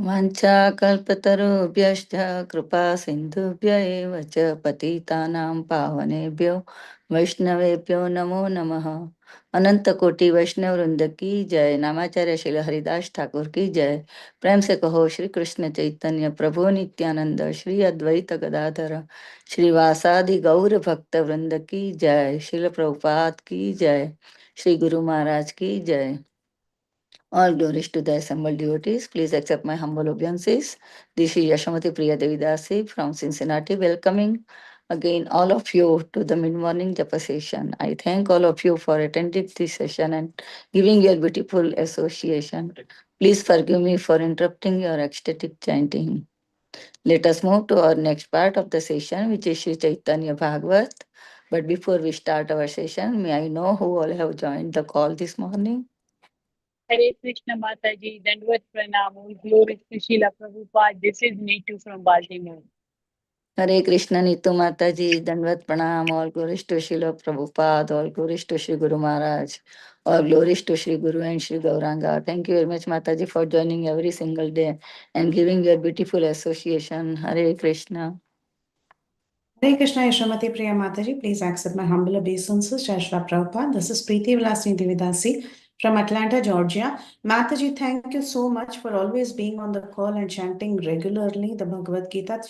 वाञ्छाकल्पतरुभ्यश्च कृपा सिन्धुभ्य एव च पतितानां पावनेभ्यो वैष्णवेभ्यो नमो नमः। अनंत कोटि वैष्णव वृंद की जय। नामाचार्य श्री हरिदास ठाकुर की जय। प्रेम से कहो श्री कृष्ण चैतन्य प्रभु नित्यानंद श्री अद्वैत गदाधर श्रीवासादि गौर भक्त वृंद की जय। श्रील प्रभुपाद की जय। श्री गुरु महाराज की जय। All glories to the assembled devotees. Please accept my humble obeisances. This is Yashamati Priya Devidasi from Cincinnati, welcoming again all of you to the mid-morning japa session. I thank all of you for attending this session and giving your beautiful association. Please forgive me for interrupting your ecstatic chanting. Let us move to our next part of the session, which is Sri Caitanya Bhagavat. But before we start our session, may I know who all have joined the call this morning? Hare Krishna Mataji, Dandvat Pranam, all glory to Srila Prabhupada. This is Neetu from Baltimore. Hare Krishna Nitu Mataji, Dandvat Pranam, all glories to Srila Prabhupada, all glories to Sri Guru Maharaj, all glories to Sri Guru and Sri Gauranga. Thank you very much Mataji for joining every single day and giving your beautiful association. Hare Krishna. Hare Krishna, Yashamati Priya Mataji. Please accept my humble obeisances. Jai Shri Prabhupada. This is Preeti Vilasini Devidasi from Atlanta, Georgia. Mataji, thank you so much for always being on the call and chanting regularly the Bhagavad Gita.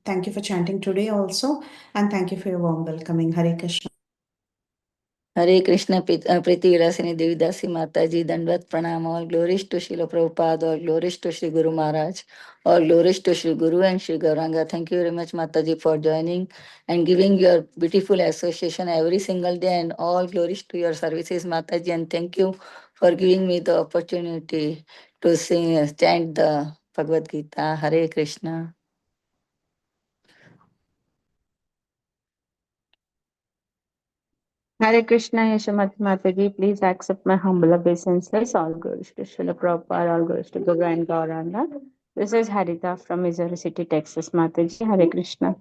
Thank you for chanting today also. And thank you for your warm welcoming. Hare Krishna. Hare Krishna Priti Vilasini Devidasi Mataji, Dandvat Pranam, all glories to Srila Prabhupada, all glories to Sri Guru Maharaj, all glories to Sri Guru and Sri Gauranga. Thank you very much Mataji for joining and giving your beautiful association every single day, and all glories to your services Mataji, and thank you for giving me the opportunity to sing, chant the Bhagavad Gita. Hare Krishna. Hare Krishna, Yashamati Mataji. Please accept my humble obeisances. All glories to Srila Prabhupada, all glories to Guru and Gauranga. This is Harita from Missouri City, Texas, Mataji. Hare Krishna.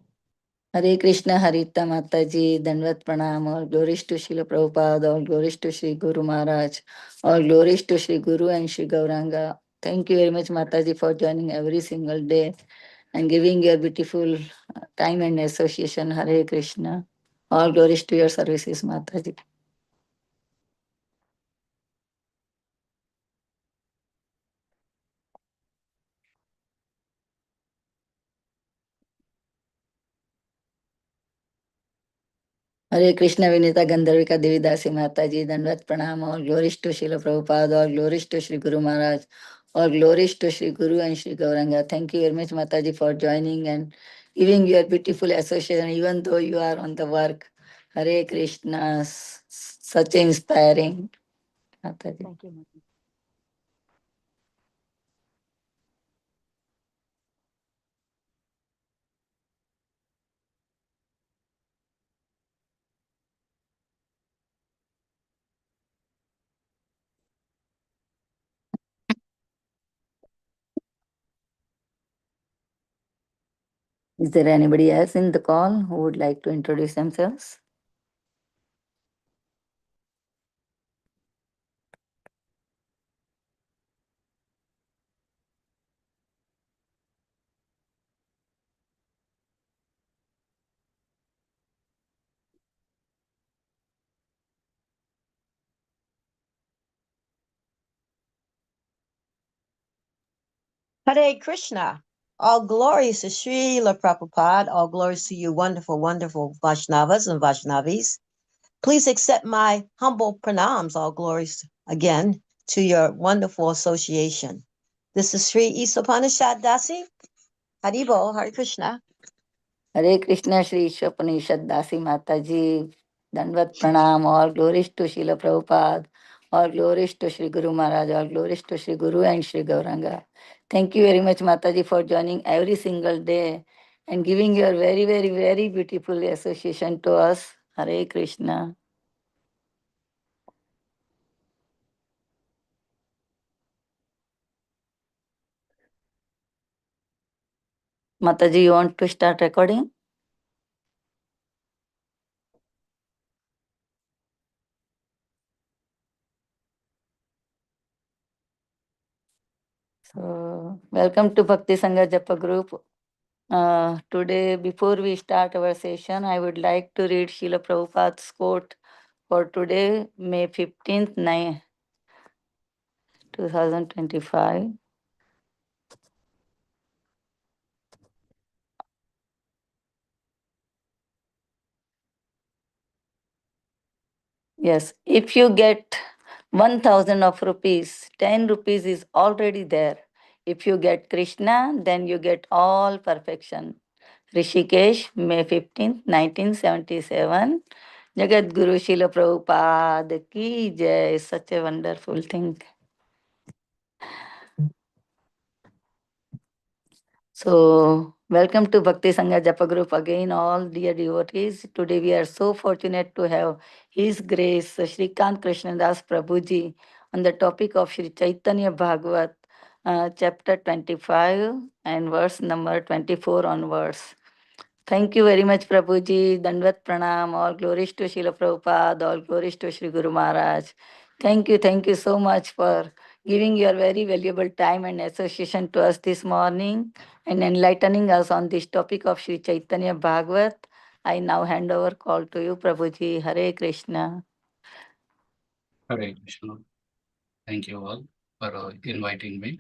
Hare Krishna Harita Mataji, Dandvat Pranam, all glories to Srila Prabhupada, all glories to Sri Guru Maharaj, all glories to Sri Guru and Sri Gauranga. Thank you very much Mataji for joining every single day and giving your beautiful time and association. Hare Krishna. All glories to your services Mataji. Hare Krishna Vinita Gandharvika Devidasi Mataji, Dandvat Pranam, all glories to Srila Prabhupada, all glories to Sri Guru Maharaj, all glories to Sri Guru and Sri Gauranga. Thank you very much Mataji for joining and giving your beautiful association even though you are on the work. Hare Krishna, such inspiring. Mataji. Thank you, Mataji. Is there anybody else in the call who would like to introduce themselves? Hare Krishna. All glories to Srila Prabhupada. All glories to you, wonderful, wonderful Vaishnavas and Vaishnavis. Please accept my humble pranams. All glories again to your wonderful association. This is Sri Isopanishad Dasi. Haribo, Hare Krishna. Hare Krishna Shri Ishopanishad Dasi Mataji, Dandvat Pranam, all glories to Srila Prabhupada, all glories to Sri Guru Maharaj, all glories to Sri Guru and Sri Gauranga. Thank you very much Mataji for joining every single day and giving your very, very, very beautiful association to us. Hare Krishna. Mataji, you want to start recording? So Welcome to Bhakti Sangha Japa group. Today, before we start our session, I would like to read Srila Prabhupada's quote for today, May 15th, 2025. Yes, if you get 1000 of rupees, 10 rupees is already there. If you get Krishna, then you get all perfection. Rishikesh, May 15th, 1977. Jagat Guru Srila Prabhupada ki jai. Such a wonderful thing. So, welcome to Bhakti Sangha Japa group again, all dear devotees. Today we are so fortunate to have His Grace Srikanth Krishna Das Prabhuji on the topic of Sri Caitanya Bhagavat, chapter 25 and verse number 24 onwards. Thank you very much, Prabhuji. Dandvat Pranam. All glories to Srila Prabhupada. All glories to Sri Guru Maharaj. Thank you so much for giving your very valuable time and association to us this morning and enlightening us on this topic of Sri Chaitanya Bhagavat. I now hand over call to you, Prabhuji. Hare Krishna. Hare Krishna. Thank you all for inviting me.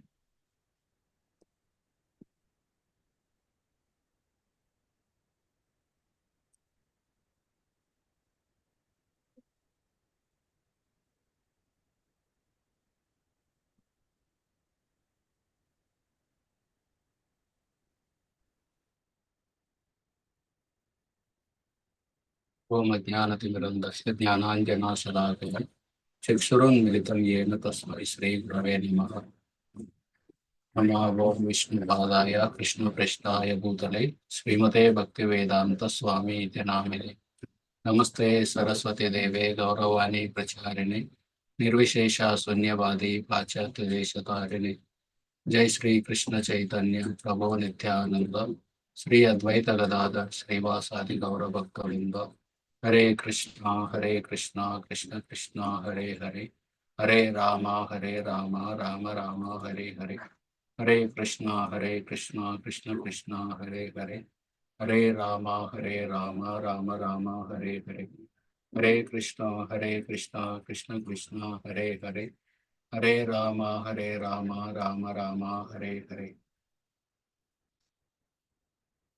ओम अज्ञानतिमिरन्दस्य ज्ञानाञ्जनाशलाकया चक्षुरुन्मिलितं येन तस्मै श्रीगुरवे नमः। नमो विष्णुपादाय कृष्णप्रेष्ठाय भूतले श्रीमते भक्तिवेदान्त स्वामी इति नामिने। नमस्ते सरस्वती देवे गौरवाणी प्रचारिणे निर्विशेष शून्यवादी पाश्चात्यदेशतारिणे। जय श्री कृष्ण चैतन्य प्रभु नित्यानंद श्री अद्वैत गदाधर श्रीवासादि गौर भक्तवृंद। हरे कृष्णा कृष्ण कृष्ण हरे हरे, हरे राम राम राम हरे हरे। हरे कृष्णा कृष्ण कृष्ण हरे हरे, हरे राम राम राम हरे हरे। हरे कृष्णा कृष्ण कृष्ण हरे हरे, हरे Ram Ram Ram Hare Hare.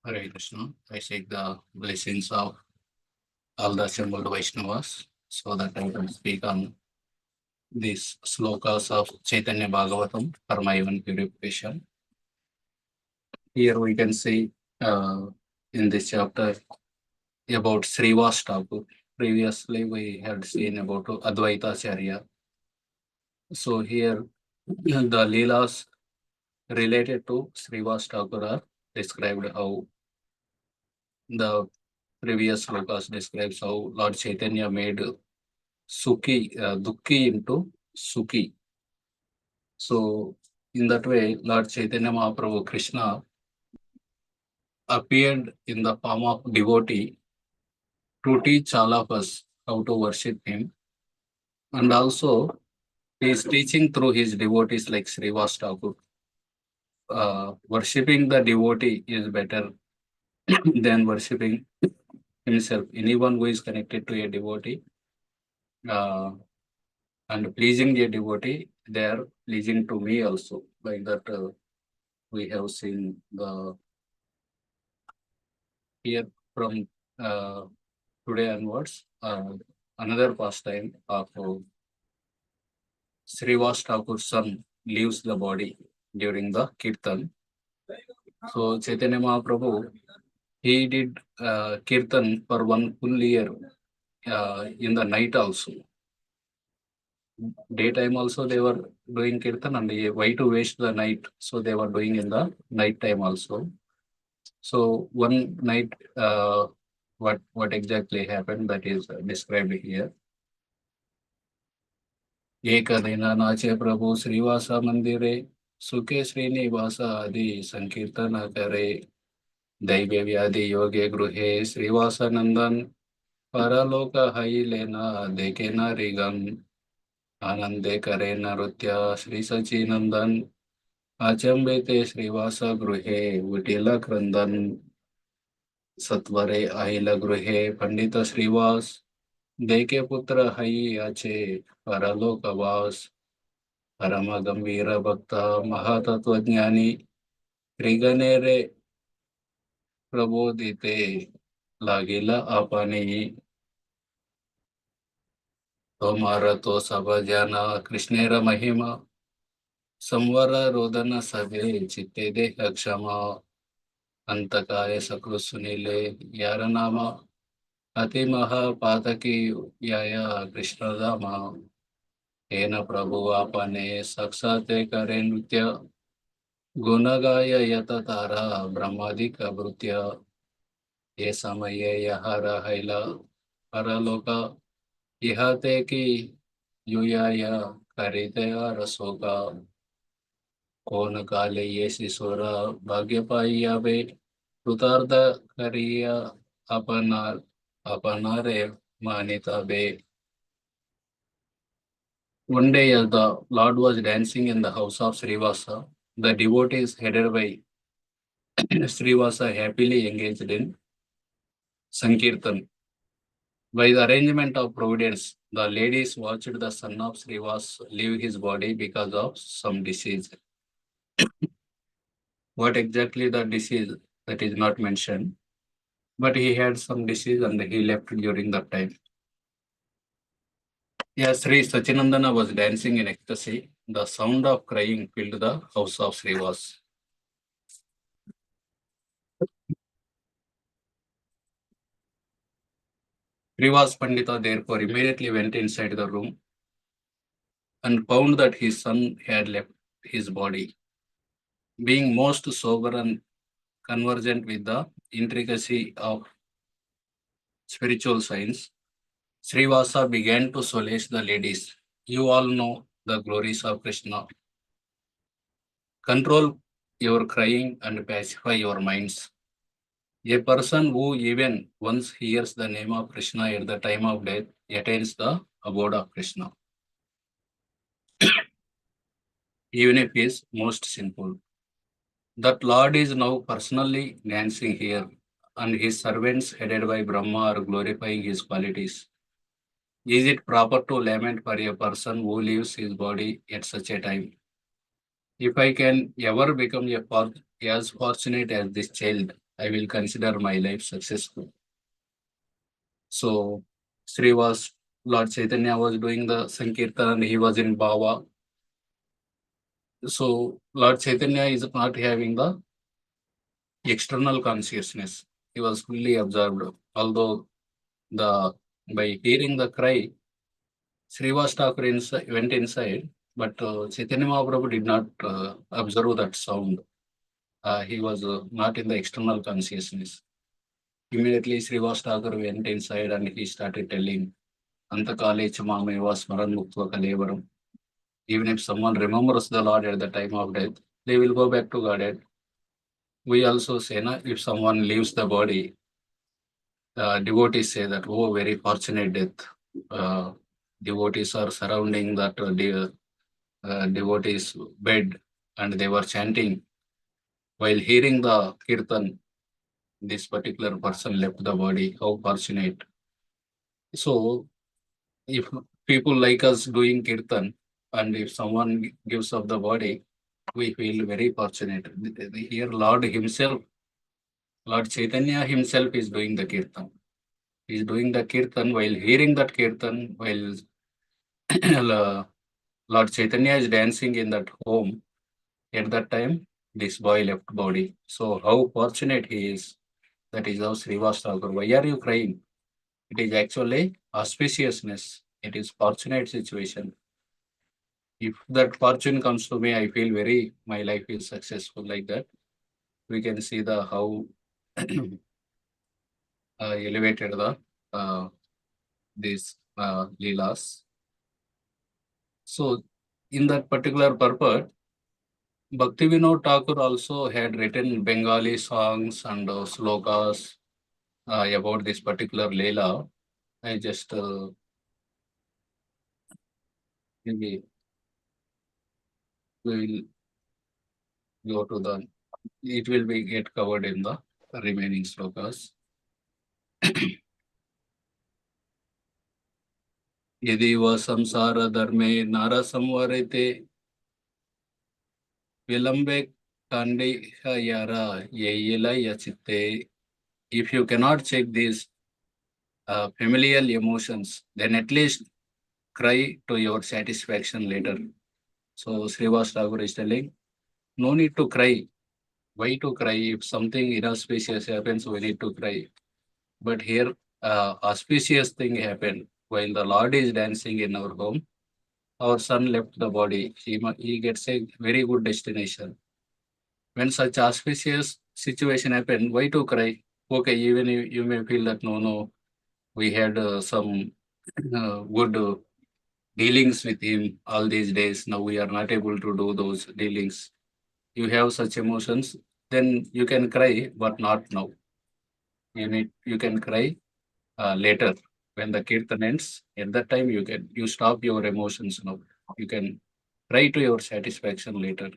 Hare Krishna. I seek the blessings of all the assembled Vaishnavas so that I can speak on these slokas of Chaitanya Bhagavatam for my own purification. Here we can see in this chapter about Srivas Thakur. Previously we had seen about Advaita Acharya. So here the Leelas related to Srivas Thakur are described, how the previous slokas describes how Lord Chaitanya made Dukki into Sukhi. So in that way, Lord Chaitanya Mahaprabhu Krishna appeared in the form of devotee to teach all of us how to worship him. And also, he is teaching through his devotees like Srivas Thakur. Worshipping the devotee is better than worshipping himself. Anyone who is connected to a devotee and pleasing a devotee, they are pleasing to me also. Like that, we have seen the here from today onwards, another pastime of Srivas Thakur's son leaves the body during the kirtan. So Chaitanya Mahaprabhu, he did kirtan for 1 full year in the night also. Daytime also they were doing kirtan, and why to waste the night? So they were doing in the night time also. So one night, what exactly happened, that is described here. एकदिनानाचे प्रभु श्रीवास मंदिरे सुखे श्रीनिवास आदि संकीर्तन करे। दैव्य व्याधि योगे गृहे श्रीवास नंदन परलोक हई लेना देखे न रिगम। आनंदे करे नृत्य श्री सचिनंदन आचंबिते श्रीवास गृहे विटिल क्रंदन सत्वरे अहिल गृहे पंडित श्रीवास देके पुत्र हई याचे परलोकवास परम गंभीर भक्त महातत्वज्ञानी त्रिगणेरे प्रबोधिते लागेल आपणे तो मारतो सब जन कृष्णेर महिमा संवर रोदन सभे चित्ते देह क्षमा अंतकाय सकृत सुनीले यार नामा अति महापातकी याय कृष्ण धामा हेन प्रभु आपने साक्षात करे नृत्य गुणगाय यत तारा ब्रह्मादिक भृत्य ये समये यह रहैला परलोका इह ते की युयाय करितया रसोका कौन काले ये शिशुर भाग्य पाइयाबे कृतार्थ करिया अपनार अपनारे मानिताबे. One day, as the Lord was dancing in the house of Srivasa, the devotees headed by Srivasa happily engaged in Sankirtan. By the arrangement of Providence, the ladies watched the son of Srivas leave his body because of some disease. What exactly the disease, that is not mentioned, but he had some disease and he left during that time. As Sri Sachinandana was dancing in ecstasy, the sound of crying filled the house of Srivas. Srivas Pandita therefore immediately went inside the room and found that his son had left his body. Being most sober and conversant with the intricacy of spiritual science, Srivasa began to solace the ladies. You all know the glories of Krishna. Control your crying and pacify your minds. A person who even once hears the name of Krishna at the time of death attains the abode of Krishna, even if he is most sinful. That Lord is now personally dancing here, and his servants headed by Brahma are glorifying his qualities. Is it proper to lament for a person who leaves his body at such a time? If I can ever become as fortunate as this child, I will consider my life successful. So, Lord Chaitanya was doing the Sankirtan and he was in Bhava. So, Lord Chaitanya is not having the external consciousness. He was fully absorbed. Although by hearing the cry, Srivas Thakur went inside, but Chaitanya Mahaprabhu did not observe that sound. He was not in the external consciousness. Immediately, Srivas Thakur went inside and he started telling, Antakale Chamameva Smaran Muktva Kalevaram. Even if someone remembers the Lord at the time of death, they will go back to Godhead. We also say, if someone leaves the body, devotees say that, oh, very fortunate death. Devotees are surrounding that devotee's bed and they were chanting. While hearing the kirtan, this particular person left the body. How fortunate. So, if people like us doing kirtan, and if someone gives up the body, we feel very fortunate. Here, Lord Himself, Lord Chaitanya Himself is doing the kirtan. He is doing the kirtan. While hearing that kirtan, while Lord Chaitanya is dancing in that home, at that time, this boy left body. So how fortunate he is. That is how Srivas Thakur. Why are you crying? It is actually auspiciousness. It is fortunate situation. If that fortune comes to me, I feel my life is successful like that. We can see the how elevated these leelas. So in that particular purport, Bhaktivinoda Thakur also had written Bengali songs and slokas about this particular Leela. I just maybe we will go to the, it will be get covered in the remaining slokas. यदि व संसार धर्मे नार संवरते विलंबे कांडे यारा येला यचिते. If you cannot check these familial emotions, then at least cry to your satisfaction later. So Srivas Thakur is telling, no need to cry. Why to cry? If something inauspicious happens, we need to cry. But here, auspicious thing happened while the Lord is dancing in our home. Our son left the body. He gets a very good destination. When such auspicious situation happened, why to cry? Okay, even you may feel that no, we had some good dealings with him all these days. Now we are not able to do those dealings. You have such emotions, then you can cry, but not now. You can cry later when the kirtan ends. At that time, you stop your emotions now. You can cry to your satisfaction later.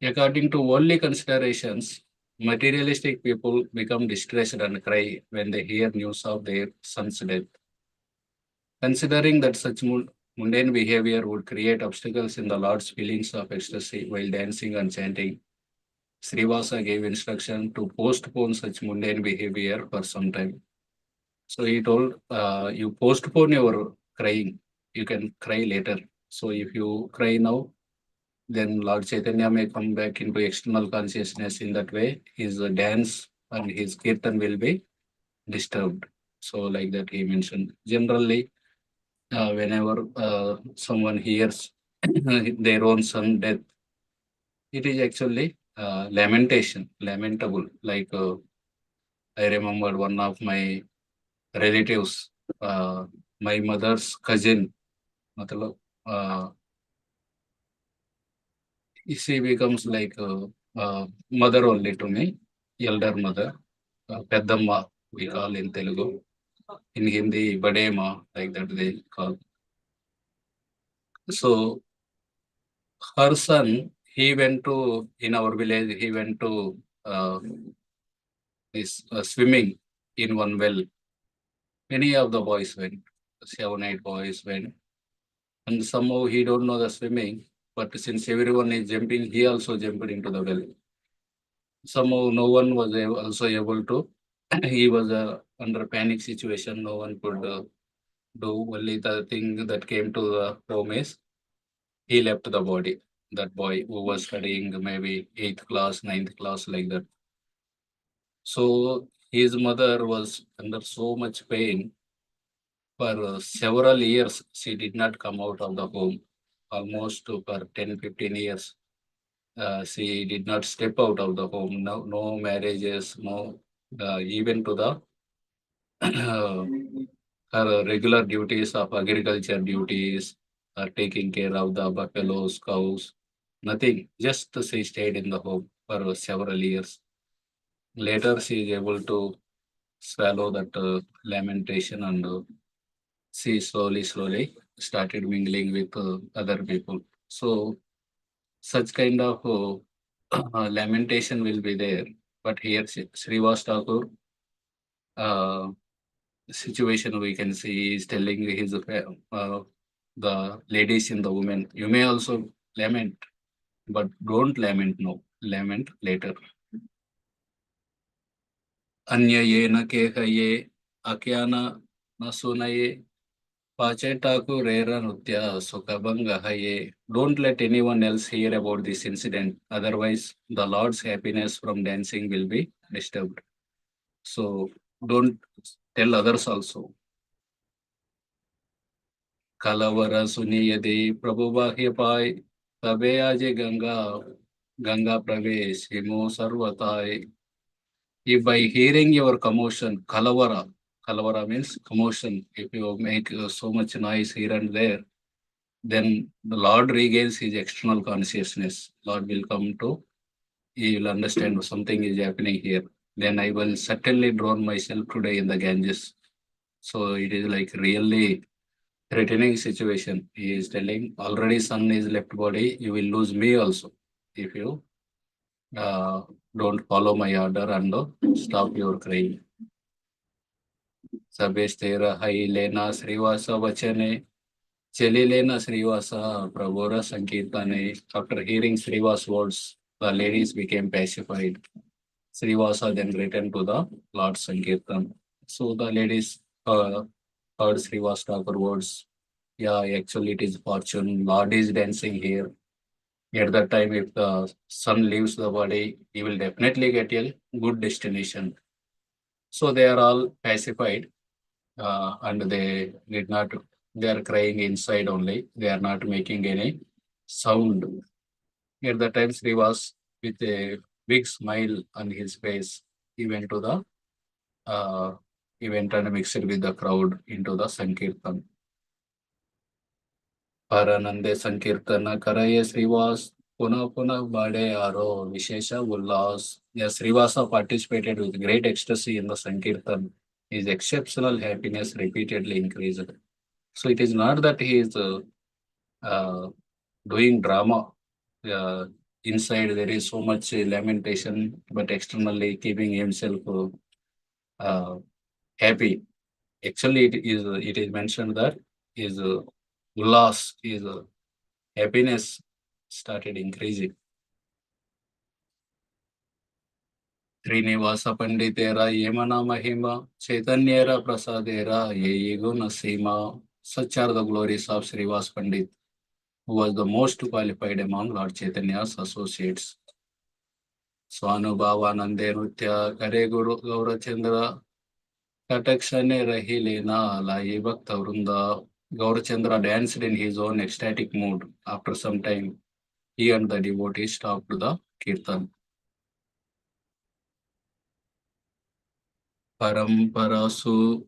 According to worldly considerations, materialistic people become distressed and cry when they hear news of their son's death. Considering that such mundane behavior would create obstacles in the Lord's feelings of ecstasy while dancing and chanting, Srivasa gave instruction to postpone such mundane behavior for some time. So he told, you postpone your crying, you can cry later. So if you cry now, then Lord Chaitanya may come back into external consciousness. In that way, his dance and his kirtan will be disturbed. So like that he mentioned. Generally, whenever someone hears their own son death, it is actually lamentable. Like I remember one of my relatives, my mother's cousin, matlab, she becomes like a mother only to me, elder mother, Peddamma, we call in Telugu. In Hindi, Badema, like that they call. So her son, he went to, in our village, he went to swimming in one well. Many of the boys went, 7, 8 boys went. And somehow he don't know the swimming, but since everyone is jumping, he also jumped into the well. Somehow no one was also able to, he was under panic situation, no one could do. Only the thing that came to the home is, he left the body. That boy who was studying maybe 8th class, 9th class, like that. So his mother was under so much pain. For several years, she did not come out of the home. Almost for 10, 15 years, she did not step out of the home. No marriages, no, even to the her regular duties of agriculture duties, taking care of the buffaloes, cows, nothing. Just she stayed in the home for several years. Later, she is able to swallow that lamentation, and she slowly started mingling with other people. So such kind of lamentation will be there. But here, Srivas Thakur, situation we can see is telling his the ladies in the women, you may also lament, but don't lament now, lament later. Anya ye na kehaye, akyana na sunaye, Pachetaku rera nutya sukabanga haye. Don't let anyone else hear about this incident. Otherwise, the Lord's happiness from dancing will be disturbed. So don't tell others also. Kalavara suniyade Prabhu Bahyapai Tabe aje Ganga Pravesh Himo Sarvatai. If by hearing your commotion, Kalavara means commotion, if you make so much noise here and there, then the Lord regains his external consciousness. Lord will come to, he will understand something is happening here. Then I will certainly drown myself today in the Ganges. So it is like really threatening situation. He is telling, already son is left body, you will lose me also. if you don't follow my order and stop your crying. Sabestera hai lena Srivasa vachane, cheli lena Srivasa Prabhura Sankirtane. After hearing Srivasa's words, the ladies became pacified. Srivasa then returned to the Lord Sankirtan. So the ladies heard Srivasa Thakur words. Yeah, actually it is fortune. Lord is dancing here. At that time, if the son leaves the body, he will definitely get a good destination. So they are all pacified and they are crying inside only. They are not making any sound. At that time, Srivas, with a big smile on his face, he went to the he went and mixed with the crowd into the Sankirtan. Paranande Sankirtana Karaya Srivas Puna Puna Bade Aro Vishesha Ullas. Yes, Srivasa participated with great ecstasy in the Sankirtan. His exceptional happiness repeatedly increased. So it is not that he is doing drama. Inside there is so much lamentation, but externally keeping himself happy. Actually, it is mentioned that his ullas, his happiness started increasing. Srinivasa Panditera Yemana Mahima Chaitanyera Prasadera Yeyigo Nasima. Such are the glories of Srivas Pandit, who was the most qualified among Lord Chaitanya's associates. Swanubhava Nande Nutya Kare Guru Gaurachandra Katakshane Rahilena Lai Bhakta Vrunda. Gaurachandra danced in his own ecstatic mood. After some time, he and the devotees stopped the kirtan. Paramparasu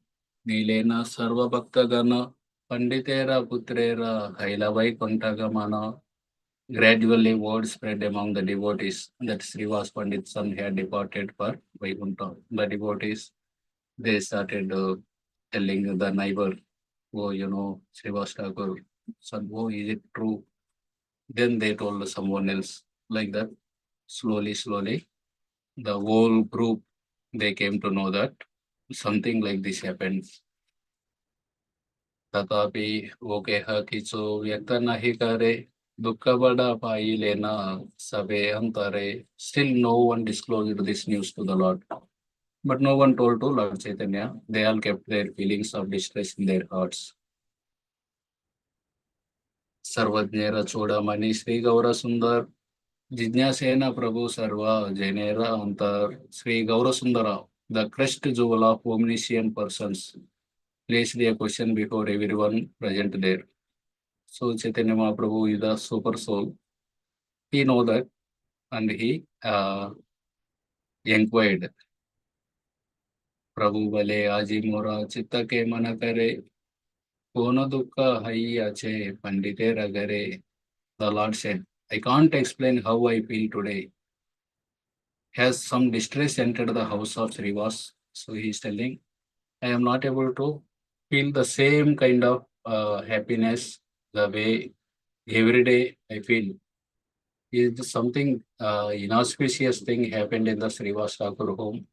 Nilena Sarva Bhaktagana Panditera Putrera Hailavai Kontagamana. Gradually, word spread among the devotees that Srivas Pandit's son had departed for Vaikuntha. The devotees, they started telling the neighbor, oh, Srivas Thakur, son, oh, is it true? Then they told someone else like that. Slowly, the whole group, they came to know that something like this happens. Tatapi वो कह किचो व्यक्त नहीं करे दुख बड़ा पाई लेना सबे अंतरे. Still no one disclosed this news to the Lord. But no one told to Lord Chaitanya. They all kept their feelings of distress in their hearts. सर्वज्ञेर चूड़मणि Shri Gaur सुंदर जिज्ञासेना प्रभु सर्वा जैनेरा अंतर. Sri Gaura Sundara, the crest jewel of omniscient persons, placed a question before everyone present there. So Chaitanya Mahaprabhu is the super soul. He know that and he inquired. Prabhu bale aji mora chitta ke mana kare kono dukha hai ache pandite ragare. The Lord said, I can't explain how I feel today. Has some distress entered the house of Srivas? So he is telling, I am not able to feel the same kind of happiness the way every day I feel. Is something inauspicious thing happened in the Srivas Thakur home?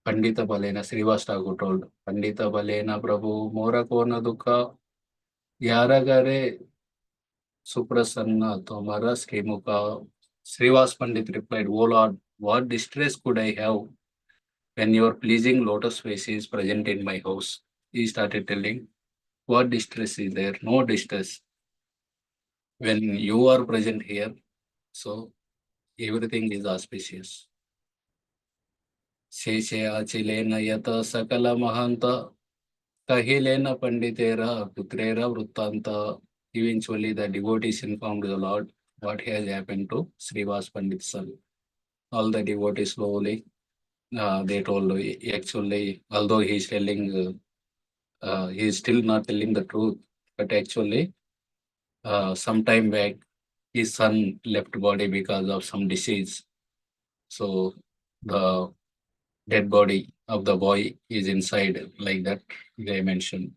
Pandita Balena, Srivas Thakur told, Pandita Balena Prabhu, Mora Kona Dukha, Yaragare Suprasanna, Tomara Srimuka. Srivas Pandit replied, O Lord, what distress could I have when your pleasing lotus face is present in my house? He started telling, what distress is there? No distress. When you are present here, so everything is auspicious. Sheshe Achilena Yata Sakala Mahanta Kahilena Panditera Putrera Vruttanta. Eventually, the devotees informed the Lord what has happened to Srivas Pandit's son. All the devotees slowly, they told, actually, although he is telling, he is still not telling the truth, but actually, some time back, his son left body because of some disease. So the dead body of the boy is inside, like that they mentioned.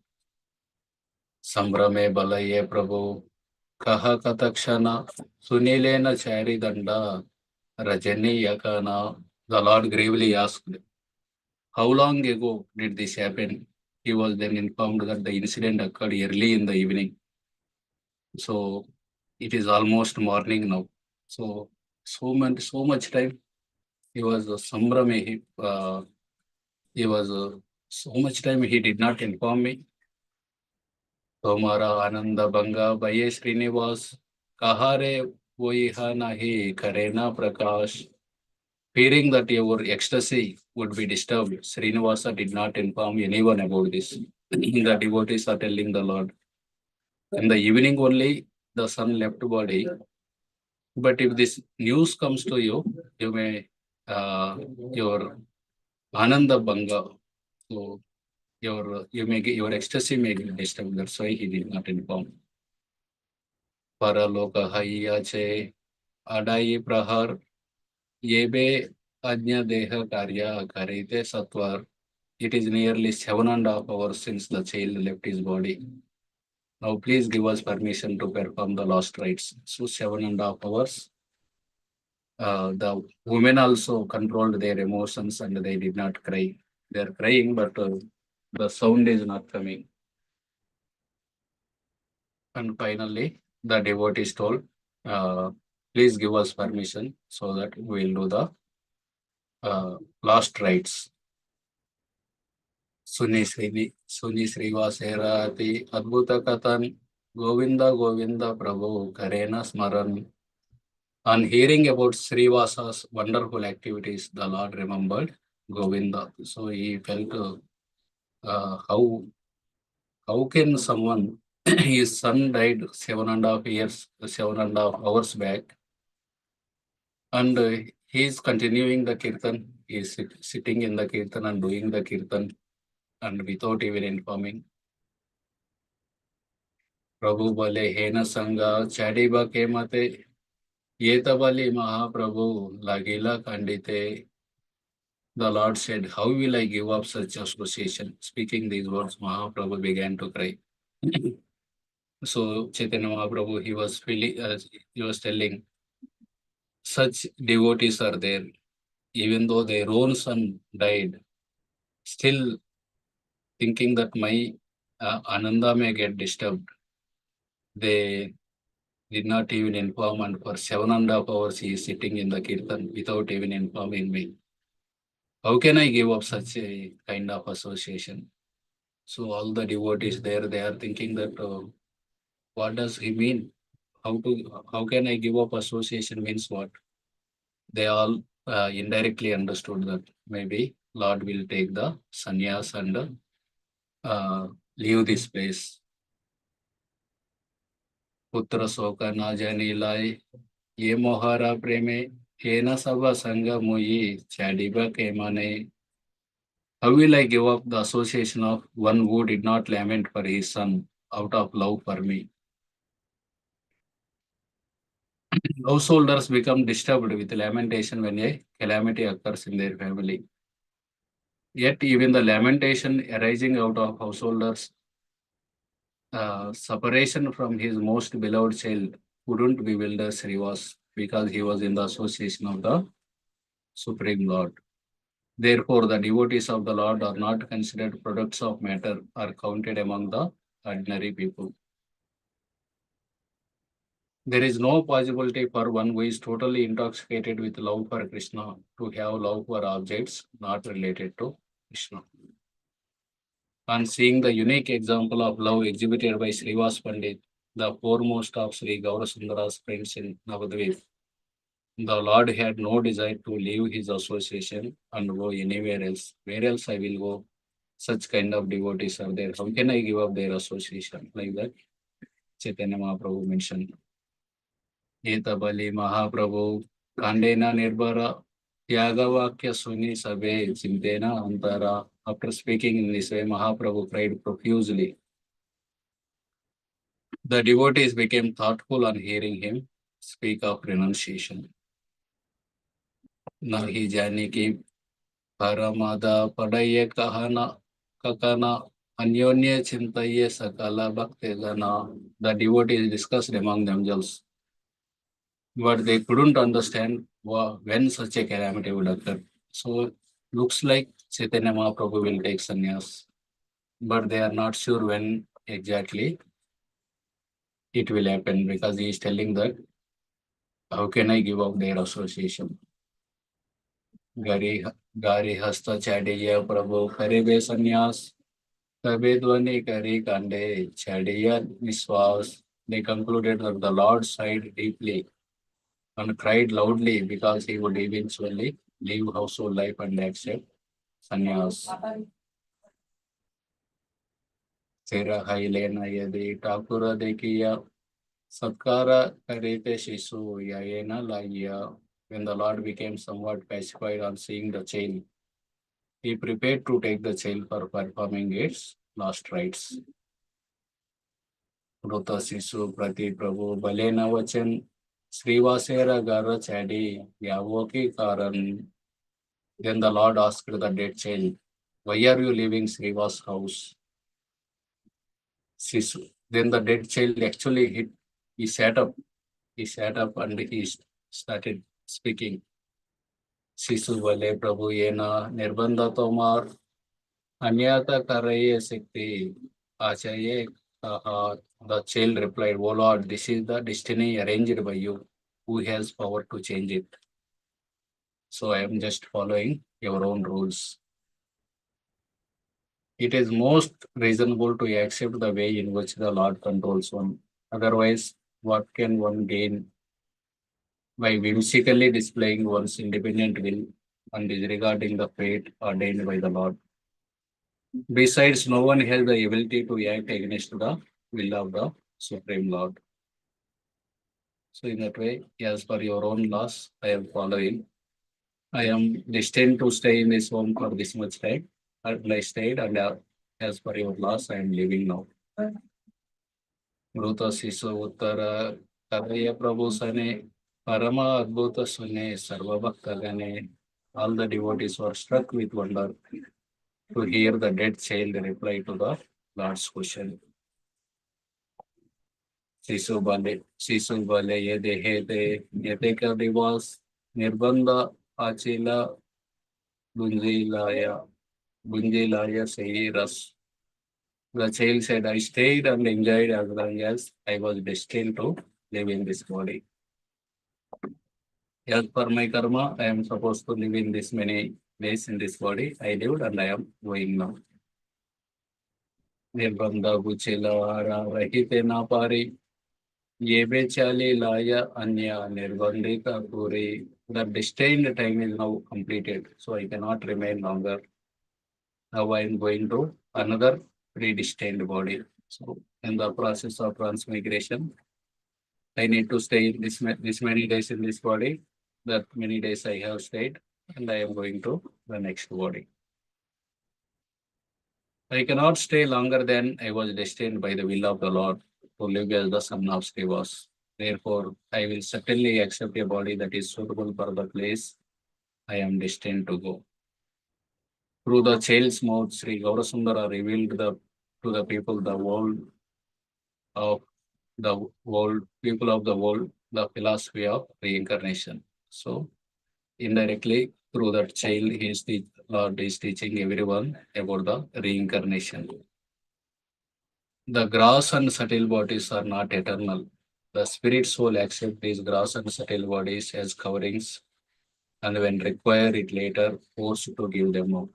Sambrame balaye Prabhu Kaha Katakshana Sunilena Charidanda Rajani Yakana. The Lord gravely asked, how long ago did this happen? He was then informed that the incident occurred early in the evening. So it is almost morning now. So so much time. He was Sambrame. He was so much time he did not inform me. Tomara Ananda Banga Baye Srinivas Kahare Voiha Nahi Karena Prakash. Fearing that your ecstasy would be disturbed, Srinivasa did not inform anyone about this. The devotees are telling the Lord. In the evening only, the sun left body. But if this news comes to you, you may your Ananda Banga, so your ecstasy may get disturbed. That's why he did not inform. Paraloka Hayache Adai Prahar Yebe Ajna Deha Karya Karite Satwar. It is nearly 7.5 hours since the child left his body. Now please give us permission to perform the last rites. So 7.5 hours. The women also controlled their emotions and they did not cry. They are crying, but the sound is not coming. And finally, the devotees told, please give us permission so that we will do the last rites. Suni Srivasera Adbhuta Kathan Govinda Govinda Prabhu Karena Smaran. On hearing about Srivasa's wonderful activities, the Lord remembered Govinda. So he felt how can someone his son died 7.5 hours back, and he is continuing the kirtan. He is sitting in the kirtan and doing the kirtan, and without even informing. Prabhu Bale Hena Sangha Chadiba Kemate Yetabali Mahaprabhu Lagila Kandite. The Lord said, how will I give up such association? Speaking these words, Mahaprabhu began to cry. So Chaitanya Mahaprabhu, he was telling, such devotees are there, even though their own son died, still thinking that my Ananda may get disturbed. They did not even inform, and for 7.5 hours he is sitting in the kirtan without even informing me. How can I give up such a kind of association? So all the devotees there, they are thinking that what does he mean? How can I give up association means what? They all indirectly understood that maybe Lord will take the sannyas and leave this place. Putra soka na jani lai ye mohara preme hena sava sanga muyi chadiba kemane. How will I give up the association of one who did not lament for his son out of love for me? Householders become disturbed with lamentation when a calamity occurs in their family. Yet even the lamentation arising out of householders' separation from his most beloved child wouldn't bewilder Srivas because he was in the association of the Supreme Lord. Therefore, the devotees of the Lord are not considered products of matter or counted among the ordinary people. There is no possibility for one who is totally intoxicated with love for Krishna to have love for objects not related to Krishna. On seeing the unique example of love exhibited by Srivas Pandit, the foremost of Sri Gaurasundara's friends in Navadvip, the Lord had no desire to leave his association and go anywhere else. Where else I will go? Such kind of devotees are there. How can I give up their association? Like that, Chaitanya Mahaprabhu mentioned. Etabali Mahaprabhu Kandena Nirbara Tyagavakya Suni Sabe Chintena Antara. After speaking in this way, Mahaprabhu cried profusely. The devotees became thoughtful on hearing him speak of renunciation. Nahi jani ki paramada padaye kahana kakana Anyonya Chintaye Sakala Bhaktegana, the devotees discussed among themselves. But they couldn't understand when such a calamity would occur. So looks like Chaitanya Mahaprabhu will take sannyas, but they are not sure when exactly it will happen, because he is telling that how can I give up their association? Gari Gari Hasta Chadiya Prabhu Karibe Sannyas Kabedwani Kari Kande Chadiya Niswas. They concluded that the Lord sighed deeply and cried loudly because he would eventually leave household life and accept sannyas. Sera Hailena Yadi Takura Dekiya Satkara Karete Shisu Yayena Laya. When the Lord became somewhat pacified on seeing the child, he prepared to take the child for performing its last rites. Ruta Sisu Prati Prabhu Balena Vachan Srivasera Gara Chadi Yavoki Karan. Then the Lord asked the dead child, why are you leaving Sriva's house? Sisu. Then the dead child actually he sat up. He sat up and he started speaking. Sisu Vale Prabhu Yena Nirbandha Tomar Anyata Karaye Sikti Achaye the child replied, O Lord, this is the destiny arranged by you. Who has power to change it? So I am just following your own rules. It is most reasonable to accept the way in which the Lord controls one. Otherwise, what can one gain by whimsically displaying one's independent will and disregarding the fate ordained by the Lord? Besides, no one has the ability to act against the will of the Supreme Lord. So in that way, as per your own laws, I am following. I am destined to stay in this home for this much time. And I stayed, and as per your laws, I am living now. Mruta Sisu Uttara Karaya Prabhu Sane Parama Adbhuta Sune Sarva Bhaktagane. All the devotees were struck with wonder to hear the dead child reply to the Lord's question. Sisu Bale Yede Hede Yedeka Divas Nirbanda Achila Bunjilaya Seiras. The child said, I stayed and enjoyed as long as I was destined to live in this body. As per my karma, I am supposed to live in this many days in this body. I lived and I am going now. Nirbandha Guchila Hara Rahite Napari Yebe Chali Laya Anya Nirbandhika Puri. The destined time is now completed, so I cannot remain longer. Now I am going to another predestined body. So in the process of transmigration, I need to stay in this many days in this body. That many days I have stayed, and I am going to the next body. I cannot stay longer than I was destined by the will of the Lord to live as the son of Srivas. Therefore, I will certainly accept a body that is suitable for the place I am destined to go. Through the child's mouth, Sri Gaurasundara revealed to the people of people of the world, the philosophy of reincarnation. So indirectly, through that child, Lord is teaching everyone about the reincarnation. The gross and subtle bodies are not eternal. The spirit soul accepts these gross and subtle bodies as coverings, and when required, it later forced to give them up.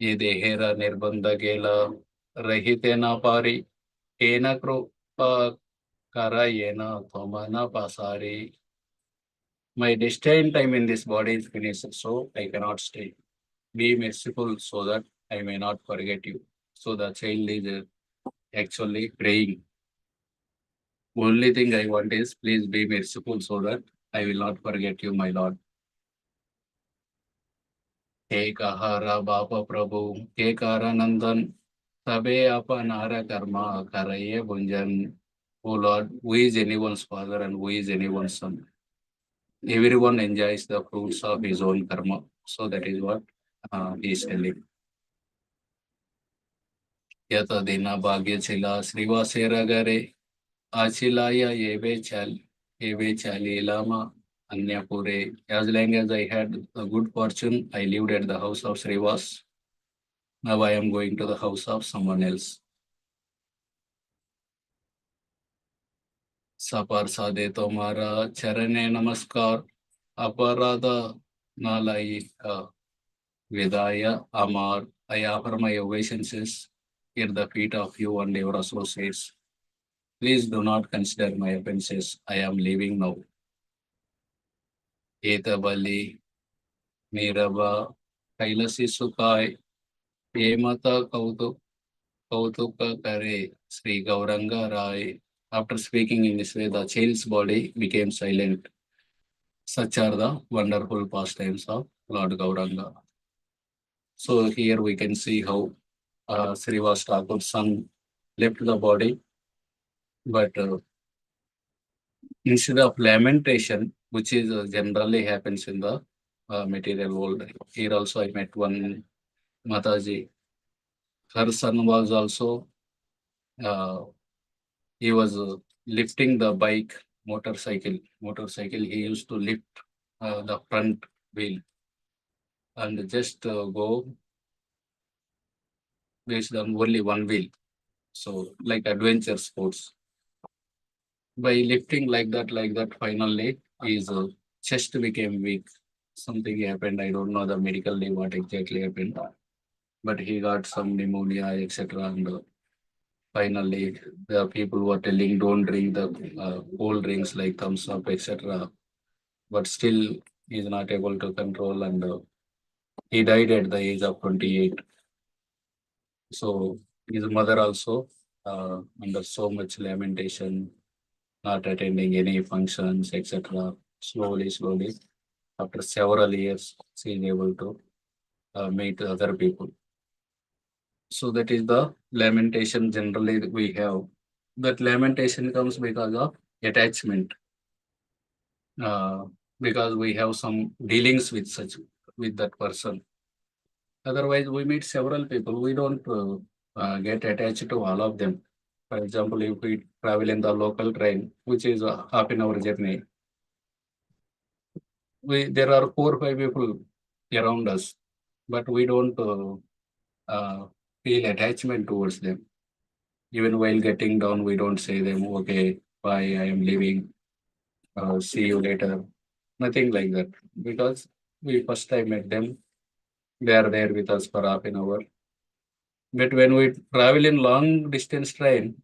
ये देहेरा निर्बंध गेला रहिते ना पारी केना कृपा kara yena thomana pasari. My destined time in this body is finished, so I cannot stay. Be merciful so that I may not forget you. So the child is actually praying. Only thing I want is please be merciful so that I will not forget you, my Lord. He kahara Bapa Prabhu, he kara Nandan, sabe apanara karma karaye bunjan. O Lord, who is anyone's father and who is anyone's son? everyone enjoys the fruits of his own karma. So that is what he is telling. Yata dina bhagya chila srivasera gare achilaya eve chali lama anyapure. As long as I had a good fortune, I lived at the house of Srivas. Now I am going to the house of someone else. सपारसादे तुम्हारा चरणे नमस्कार अपराध नालाई Vidaya Amar, I offer my obeisances at the feet of you and your associates. Please do not consider my offenses. I am leaving now. Etabali, Miraba, Kailasi Sukai, Yemata Kautuka Kare, Sri Gauranga Rai. After speaking in this way, the child's body became silent. Such are the wonderful pastimes of Lord Gauranga. So here we can see how Srivas Thakur's son left the body, but instead of lamentation, which is generally happens in the material world, here also I met one Mataji. Her son was also uh, he was lifting the bike motorcycle. He used to lift the front wheel and just go based on only one wheel. So like adventure sports. By lifting like that, finally his chest became weak. Something happened. I don't know the medical name what exactly happened, but he got some pneumonia, etc. And finally, the people were telling don't drink the cold drinks like thumbs up, etc. But still, he is not able to control, and he died at the age of 28. So his mother also, under so much lamentation, not attending any functions, etc. Slowly, after several years, she is able to meet other people. So that is the lamentation generally that we have. That lamentation comes because of attachment. Because we have some dealings with that person. Otherwise, we meet several people. We don't get attached to all of them. For example, if we travel in the local train, which is a half an hour journey, there are 4 or 5 people around us, but we don't feel attachment towards them. Even while getting down, we don't say them, okay, bye, I am leaving, see you later. Nothing like that. Because we first time met them, they are there with us for half an hour. But when we travel in long distance train,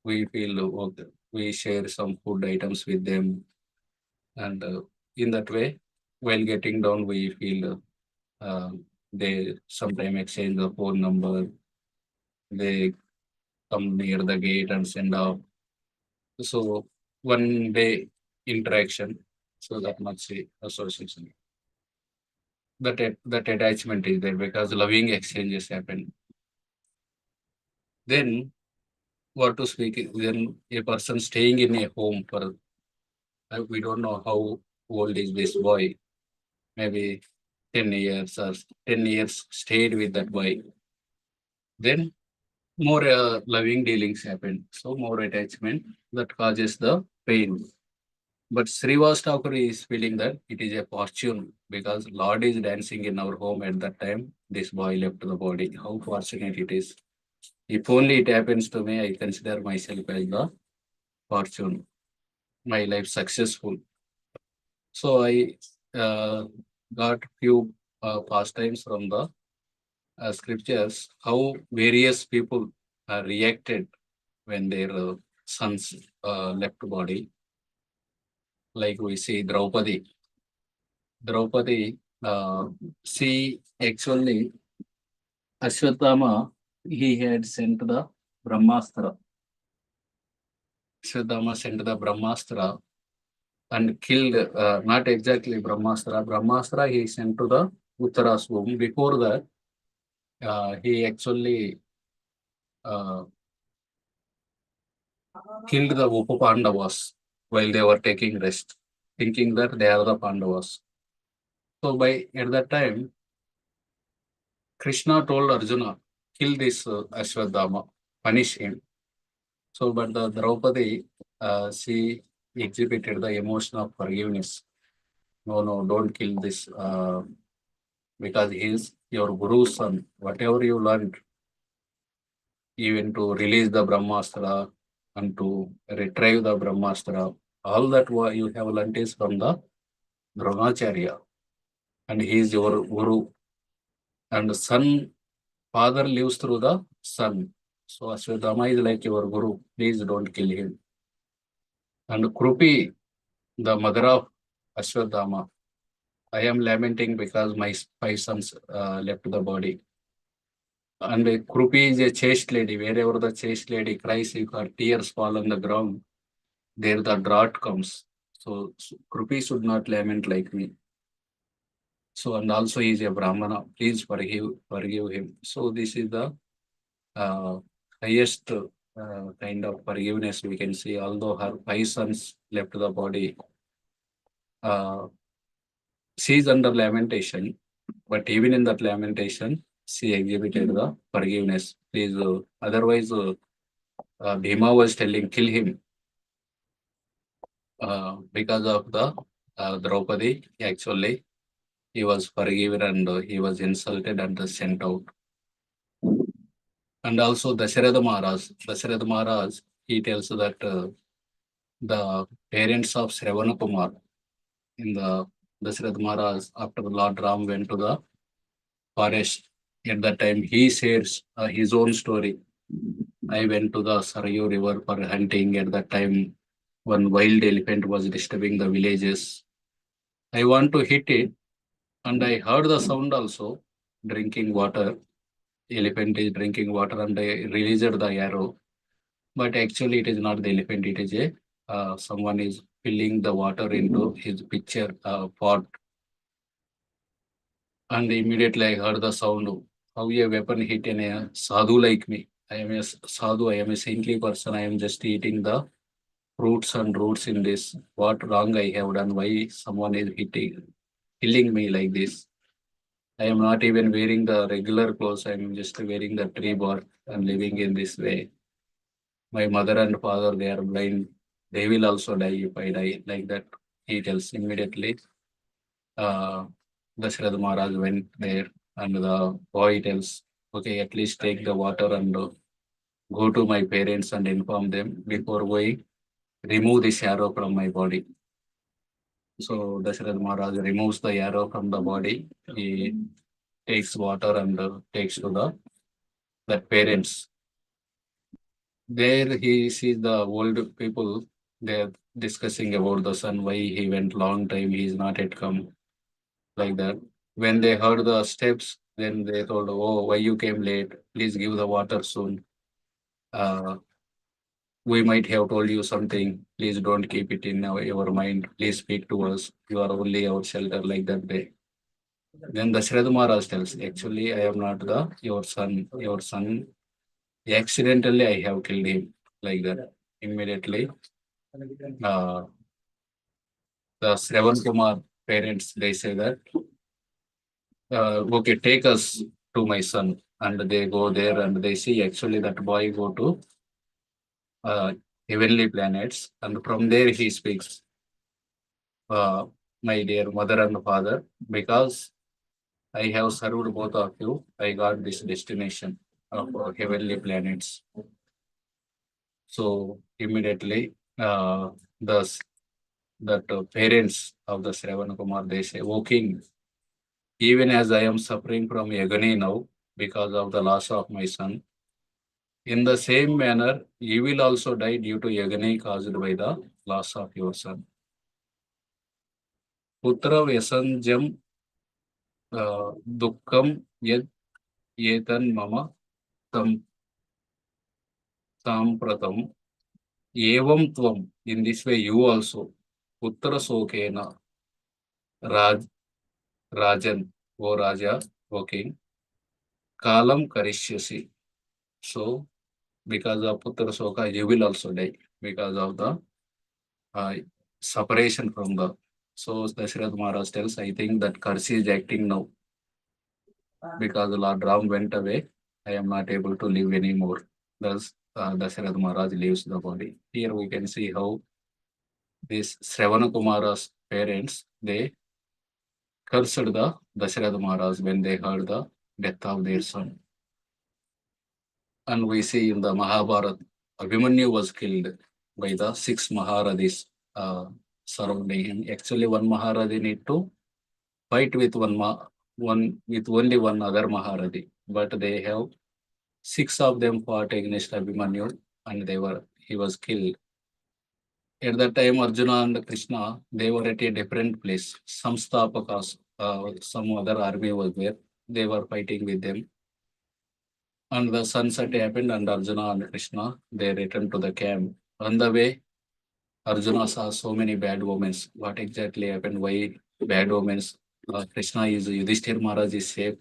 we feel okay. We share some food items with them, and in that way, while getting down, we feel they sometimes exchange the phone number. They come near the gate and send off. So one day interaction, so that much association. That attachment is there because loving exchanges happen. Then what to speak? Then a person staying in a home for we don't know how old is this boy. Maybe 10 years or 10 years stayed with that boy. Then more loving dealings happen. So more attachment that causes the pain. But Srivas Thakur is feeling that it is a fortune because Lord is dancing in our home at that time. This boy left the body. How fortunate it is. If only it happens to me, I consider myself as the fortune. My life successful. So I got few pastimes from the scriptures, how various people reacted when their sons left body. Like we see Draupadi. Draupadi, she actually, Ashwatthama, he had sent the Brahmastra. Ashwatthama sent the Brahmastra and killed, not exactly Brahmastra. Brahmastra he sent to the Uttara's womb. Before that, he actually killed the Upapandavas while they were taking rest. thinking that they are the Pandavas. So at that time, Krishna told Arjuna, kill this Ashwadama, punish him. So, but the Draupadi, she exhibited the emotion of forgiveness. No, don't kill this because he is your Guru's son. Whatever you learned, even to release the Brahmastra and to retrieve the Brahmastra, all that you have learned is from the Dronacharya, and he is your Guru. And son, father lives through the son. So Ashwadama is like your Guru. Please don't kill him. And Krupi, the mother of Ashwadama, I am lamenting because my 5 sons left the body. And Krupi is a chaste lady. Wherever the chaste lady cries, if her tears fall on the ground, there the drought comes. So Krupi should not lament like me. So, and also he is a Brahmana. Please forgive him. So this is the highest kind of forgiveness we can see. Although her 5 sons left the body, she is under lamentation, but even in that lamentation, she exhibited the forgiveness. Please, otherwise, Bhima was telling, kill him because of the Draupadi. Actually, he was forgiven and he was insulted and sent out. And also Dasharatha Maharaj, he tells that the parents of Shravana Kumar in the Dasharatha Maharaj, after Lord Ram went to the forest, at that time he shares his own story. I went to the Sarayu river for hunting. At that time, one wild elephant was disturbing the villages. I want to hit it, and I heard the sound also, drinking water. Elephant is drinking water, and I released the arrow. But actually, it is not the elephant. It is a someone is filling the water into his pitcher pot, and immediately I heard the sound. How a weapon hit in a sadhu like me. I am a sadhu. I am a saintly person. I am just eating the fruits and roots in this. What wrong I have done? Why someone is killing me like this? I am not even wearing the regular clothes. I am just wearing the tree bark and living in this way. My mother and father, they are blind. They will also die if I die. Like that, he tells immediately. Dasharatha Maharaj went there, and the boy tells, okay, at least take the water and go to my parents and inform them before going, remove this arrow from my body. So Dasharatha Maharaj removes the arrow from the body. He takes water and takes to the parents. There he sees the old people. They're discussing about the son, why he went long time, he is not yet come, like that. When they heard the steps, then they told, oh, why you came late? Please give the water soon. We might have told you something. Please don't keep it in your mind. Please speak to us. You are only our shelter, like that day. Then the Dasharatha Maharaj tells, actually, I am not your son. Your son, accidentally, I have killed him, like that. Immediately, the Shravan Kumar parents, they say that, okay, take us to my son. And they go there and they see actually that boy go to heavenly planets. And from there he speaks, my dear mother and father, because I have served both of you, I got this destination of heavenly planets. So immediately, thus that parents of the Shravan Kumar, they say, O king, even as I am suffering from agony now because of the loss of my son, in the same manner, you will also die due to agony caused by the loss of your son. Putra Vyasanjam Dukkam Yad Yetan Mama Tam Sampratam Evam Tvam. In this way, you also, Putra Sokena Raj Rajan, O Raja, O king, Kalam Karishyasi. So, because of Putra Soka, you will also die because of the separation from the So Dasharatha Maharaj tells, I think that curse is acting now. Because Lord Ram went away, I am not able to live anymore. Thus, Dasharatha Maharaj leaves the body. Here we can see how this Sravana Kumara's parents, they cursed the Dasharatha Maharaj when they heard the death of their son. And we see in the Mahabharata, Abhimanyu was killed by the 6 Maharadis surrounding him. Actually, one Maharadi need to fight with with only one other Maharadi, but they have 6 of them fought against Abhimanyu, and he was killed. At that time, Arjuna and Krishna, they were at a different place. Some Stapakas, some other army was there. They were fighting with them. And the sunset happened, and Arjuna and Krishna, they returned to the camp. On the way, Arjuna saw so many bad omens. What exactly happened? Why bad omens? Krishna is Yudhishthir Maharaj is safe.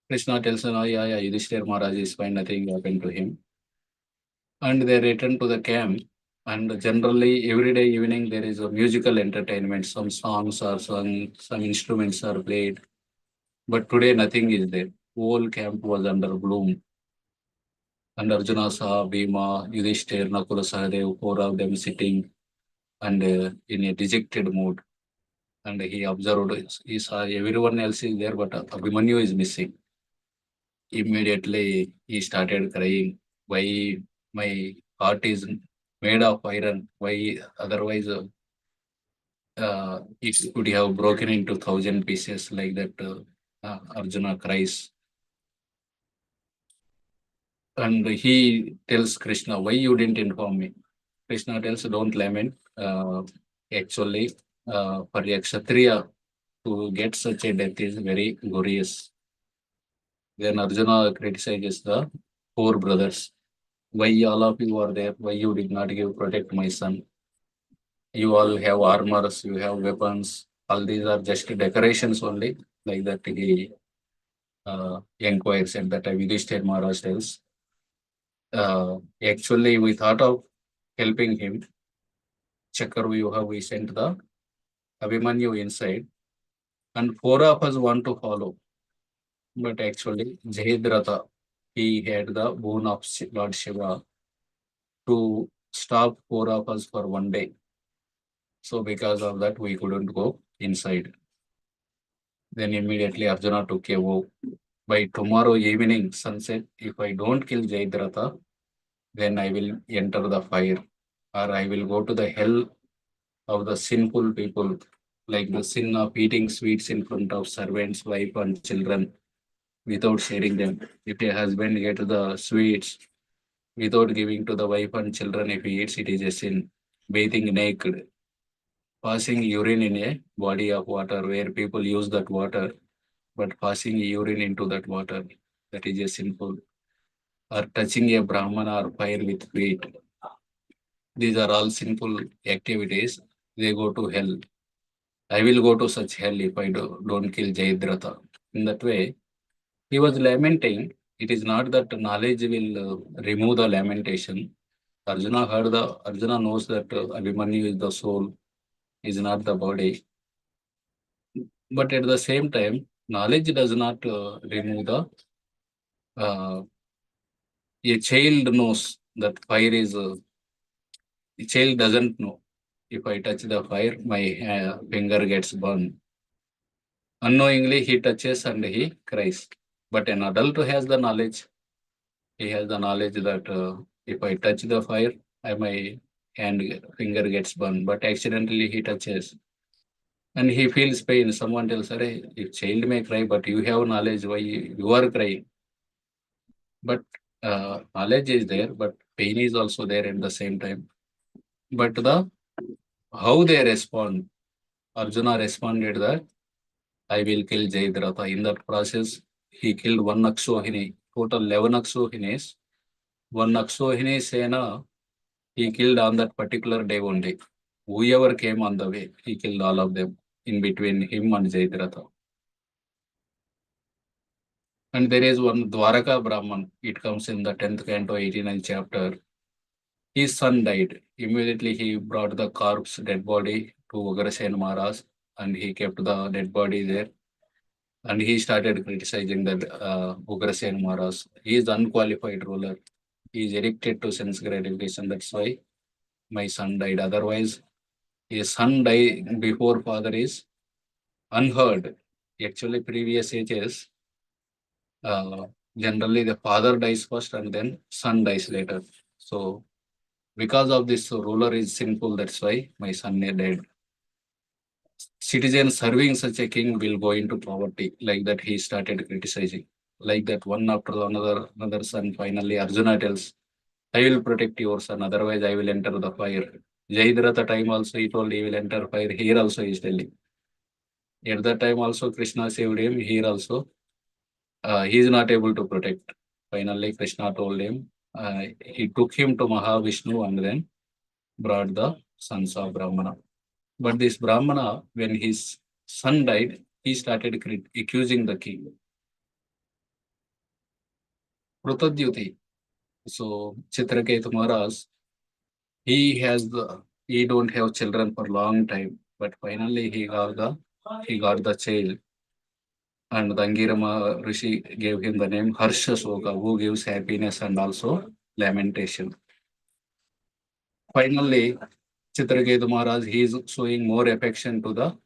Krishna tells him, yeah, Yudhishthir Maharaj is fine, nothing happened to him. And they return to the camp. And generally, every day evening, there is a musical entertainment. Some songs are sung, some instruments are played. But today, nothing is there. Whole camp was under gloom. And Arjuna saw Bhima, Yudhishthir, Nakula, Sahadev, 4 of them sitting and in a dejected mood. And he observed, he saw everyone else is there, but Abhimanyu is missing. Immediately, he started crying. Why my heart is made of iron? Why otherwise it could have broken into 1,000 pieces like that? Arjuna cries. And he tells Krishna, why you didn't inform me? Krishna tells, don't lament. Actually, for a Kshatriya to get such a death is very glorious. Then Arjuna criticizes the 4 brothers. Why all of you are there? Why you did not protect my son? You all have armors, you have weapons. All these are just decorations only. Like that he inquires at that time. Yudhishthir Maharaj tells. Actually, we thought of helping him. Chakravyuha, we sent the Abhimanyu inside, and 4 of us want to follow. But actually, Jayadratha, he had the boon of Lord Shiva to stop 4 of us for one day. So because of that, we couldn't go inside. Then immediately Arjuna took a vow. By tomorrow evening, sunset, if I don't kill Jayadratha, then I will enter the fire, or I will go to the hell of the sinful people, like the sin of eating sweets in front of servants, wife, and children without sharing them. If a husband gets the sweets without giving to the wife and children, if he eats, it is a sin. Bathing naked, passing urine in a body of water where people use that water, but passing urine into that water, that is a sinful. Or touching a Brahmana or fire with feet. These are all sinful activities. They go to hell. I will go to such hell if I don't kill Jayadratha. In that way, he was lamenting. It is not that knowledge will remove the lamentation. Arjuna knows that Abhimanyu is the soul, is not the body. But at the same time, knowledge does not remove the. A child knows that fire is. The child doesn't know. If I touch the fire, my finger gets burned. Unknowingly, he touches and he cries. But an adult has the knowledge. He has the knowledge that if I touch the fire, my finger gets burned. But accidentally, he touches. And he feels pain. Someone tells, "Arey, if child may cry, but you have knowledge why you are crying." But knowledge is there, but pain is also there at the same time. But how they respond, Arjuna responded that I will kill Jayadratha. In that process, he killed 1 Akshohini, total 11 Akshohinis. 1 Akshohini Sena, he killed on that particular day only. Whoever came on the way, he killed all of them in between him and Jayadratha. And there is one Dwaraka Brahman. It comes in the 10th canto, 89th chapter. His son died. Immediately he brought the corpse, dead body to Ugrasen Maharaj, and he kept the dead body there. And he started criticizing that Ugrasen Maharaj. He is unqualified ruler. He is addicted to sense gratification. That's why my son died. Otherwise, his son died before father is unheard. Actually, previous ages, uh, generally the father dies first and then son dies later. So because of this, ruler is sinful. That's why my son died. Citizens serving such a king will go into poverty. Like that, he started criticizing. Like that, one after another son. Finally, Arjuna tells, "I will protect your son. Otherwise, I will enter the fire." Jayadratha time also he told he will enter fire. Here also he is telling. At that time also Krishna saved him. Here also he is not able to protect. Finally, Krishna told him. He took him to Mahavishnu and then brought the sons of Brahmana. But this Brahmana, when his son died, he started accusing the king. Prutadyuti. So Chitraketu Maharaj, he don't have children for long time, but finally he got the child. And the Angirama Rishi gave him the name Harsha Soka, who gives happiness and also lamentation. Finally, Chitraketu Maharaj, he is showing more affection to the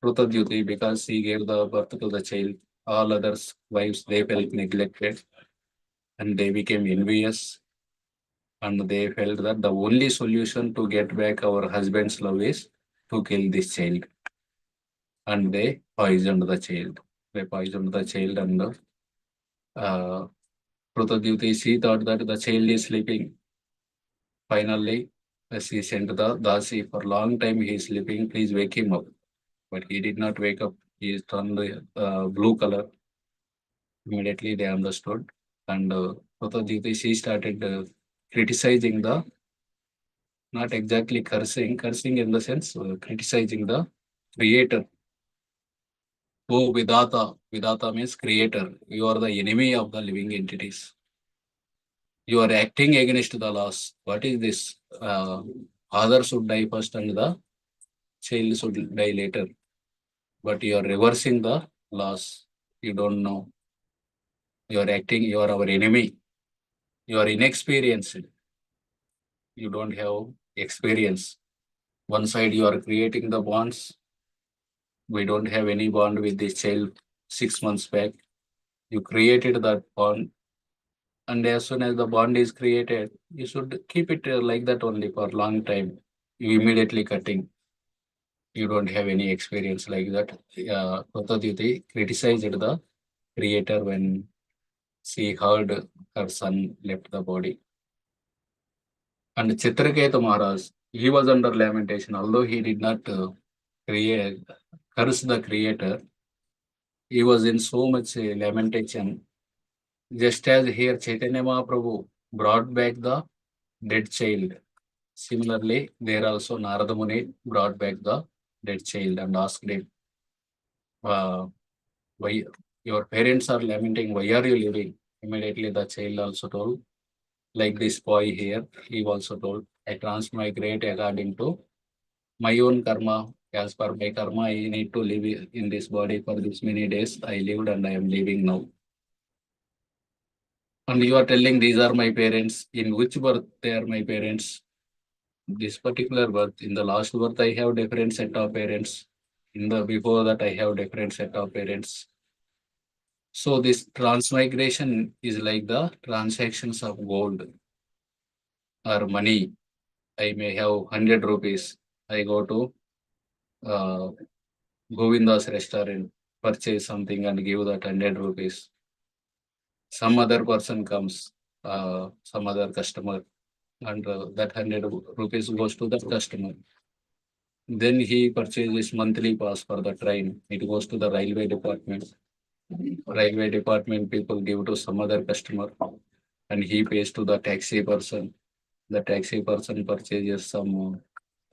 Prutadyuti because he gave the birth to the child. All others wives they felt neglected and they became envious and they felt that the only solution to get back our husband's love is to kill this child. And they poisoned the child. They poisoned the child and Prutadyuti, she thought that the child is sleeping. Finally, she sent the Dasi for long time he is sleeping, please wake him up. But he did not wake up. He is turned blue color. Immediately they understood. And Prutadyuti, she started criticizing not exactly cursing in the sense, criticizing the creator. Oh, Vidata means creator. You are the enemy of the living entities. You are acting against the laws. What is this? Father should die first and the child should die later. But you are reversing the laws. You don't know. You are acting, you are our enemy. You are inexperienced. You don't have experience. One side you are creating the bonds. We don't have any bond with this child 6 months back. You created that bond. And as soon as the bond is created, you should keep it like that only for a long time. You immediately cutting. You don't have any experience like that. Pratadyuti criticized the creator when she heard her son left the body. And Chitraketu Maharaj, he was under lamentation, although he did not curse the creator. He was in so much lamentation. Just as here Chaitanya Mahaprabhu brought back the dead child. Similarly, there also Narada Muni brought back the dead child and asked him, why your parents are lamenting, why are you living? Immediately the child also told, like this boy here, he also told, I transmigrate according to my own karma. As per my karma, I need to live in this body for this many days. I lived and I am living now. And you are telling these are my parents. In which birth they are my parents? This particular birth. In the last birth, I have different set of parents. In the before that, I have different set of parents. So this transmigration is like the transactions of gold or money. I may have 100 rupees. I go to uh, Govinda's restaurant, purchase something and give that 100 rupees. Some other person comes, some other customer, and that 100 rupees goes to that customer. Then he purchases monthly pass for the train. It goes to the railway department. Railway department people give to some other customer and he pays to the taxi person. The taxi person purchases some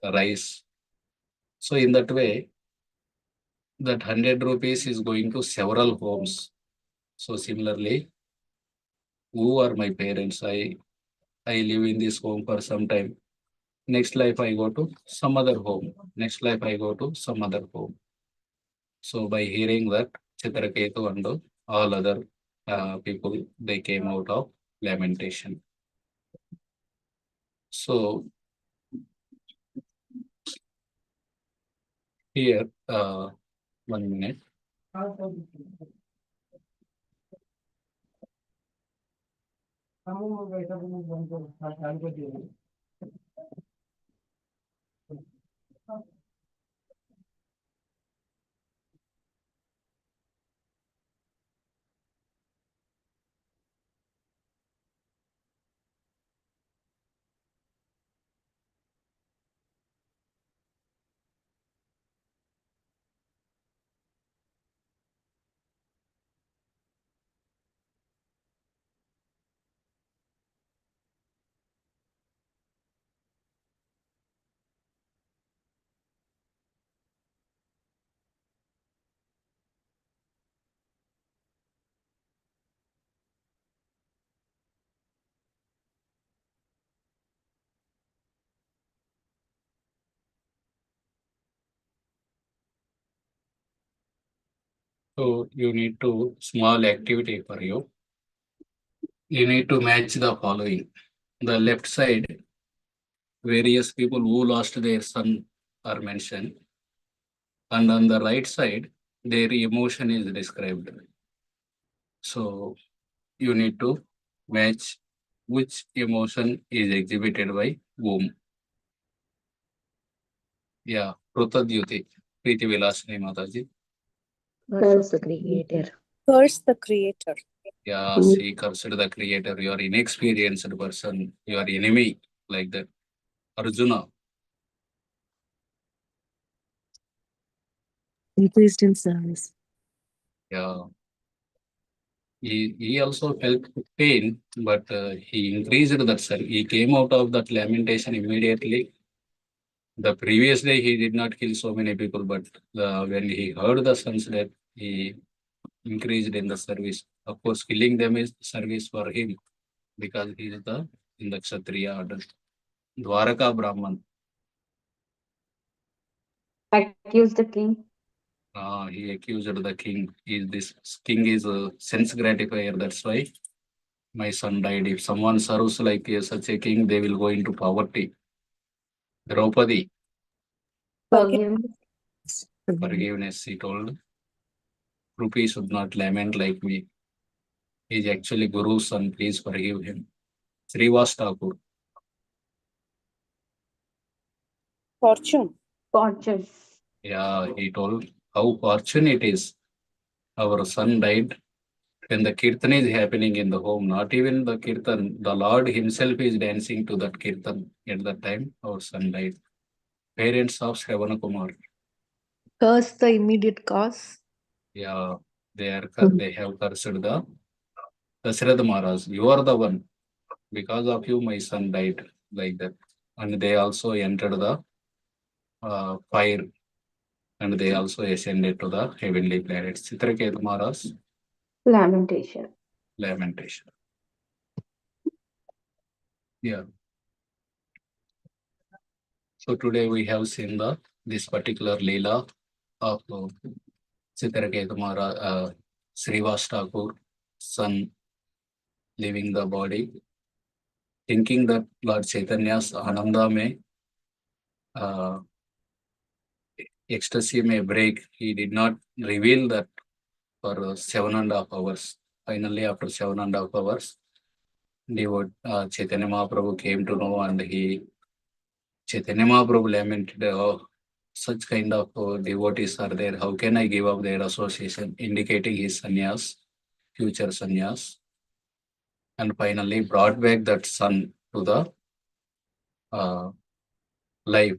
rice. So in that way, that 100 rupees is going to several homes. So similarly, who are my parents? I live in this home for some time. Next life I go to some other home. Next life I go to some other home. So by hearing that, Chitraketu and all other people, they came out of lamentation. So here, 1 minute. So you need to small activity for you. You need to match the following. The left side, various people who lost their son are mentioned. And on the right side, their emotion is described. So you need to match which emotion is exhibited by whom. Yeah, Prutadyuti, Preeti Vilasini Mataji. Curse the creator. Curse the creator. Yeah, she cursed the creator. You are inexperienced person. You are enemy like that. Arjuna. Increased in service. Yeah. He also felt pain, but he increased that service. He came out of that lamentation immediately. The previous day he did not kill so many people, but when he heard the son's death, he increased in the service. Of course, killing them is service for him because he is in the Kshatriya order. Dwaraka Brahman. Accuse the king. He accused the king. This king is a sense gratifier. That's why my son died. If someone serves like such a king, they will go into poverty. Draupadi. Forgiveness. Forgiveness, he told. Rupi should not lament like me. He is actually Guru's son. Please forgive him. Srivas Thakur. Fortune. Fortune. Yeah, he told how fortunate it is. Our son died when the kirtan is happening in the home. Not even the kirtan, the Lord himself is dancing to that kirtan at that time. Our son died. Parents of Shravana Kumar. Curse the immediate cause. Yeah, they have cursed the Dasarath Maharaj. You are the one. Because of you, my son died like that. And they also entered the fire and they also ascended to the heavenly planets. Chitraketu Maharaj, Lamentation. lamentation. Yeah. So today we have seen this particular Leela of Chitraketu Maharaj, Srivas Thakur, son leaving the body, thinking that Lord Chaitanya's Ananda may ecstasy may break. He did not reveal that for 7.5 hours. Finally, after 7.5 hours, Chaitanya Mahaprabhu came to know and Chaitanya Mahaprabhu lamented, such kind of devotees are there. How can I give up their association? Indicating his sannyas, future sannyas. And finally brought back that son to the life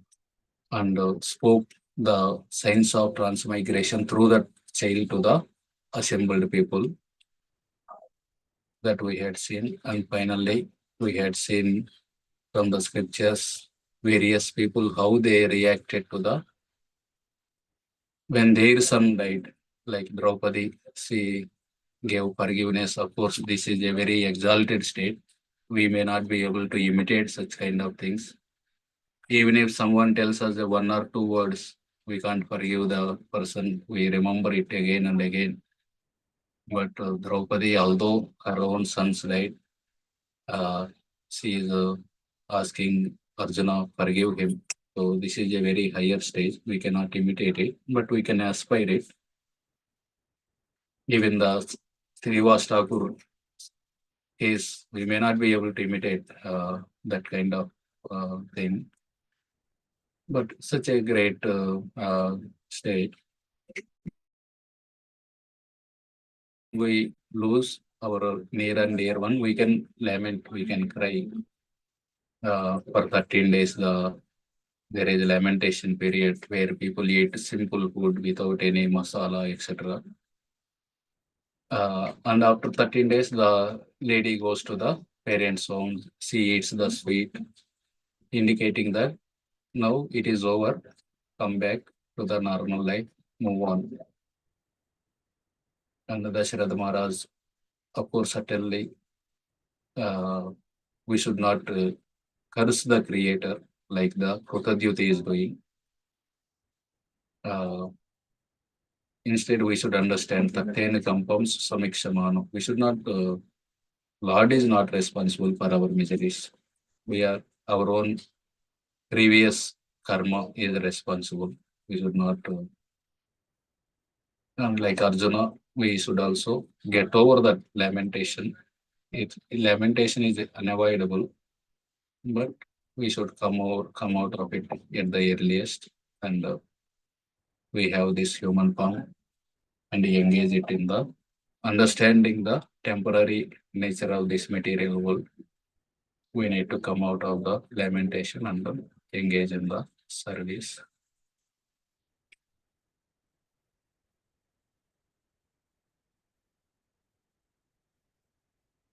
and spoke the signs of transmigration through that child to the assembled people that we had seen. And finally, we had seen from the scriptures various people how they reacted to when their son died. Like Draupadi, she gave forgiveness. Of course, this is a very exalted state. we may not be able to imitate such kind of things. Even if someone tells us a one or two words, we can't forgive the person. We remember it again and again. But Draupadi, although her own sons died, she is asking Arjuna forgive him. So this is a very higher stage. We cannot imitate it, but we can aspire it. Even the Srivas case, we may not be able to imitate that kind of thing. But such a great state. We lose our near and dear one, we can lament, we can cry. For 13 days, there is a lamentation period where people eat simple food without any masala, etc. And after 13 days, the lady goes to the parents' home. She eats the sweet, indicating that now it is over. Come back to the normal life, move on. And Dasharatha Maharaj, of course, certainly, we should not curse the creator like the Krutadyuti is doing. Instead, we should understand Tattena Kampams Samikshamano. We should not, Lord is not responsible for our miseries. We are our own previous karma is responsible. We should not, and like Arjuna, we should also get over that lamentation. Lamentation is unavoidable, but we should come out of it at the earliest, and we have this human form and engage it in the understanding the temporary nature of this material world. We need to come out of the lamentation and engage in the service.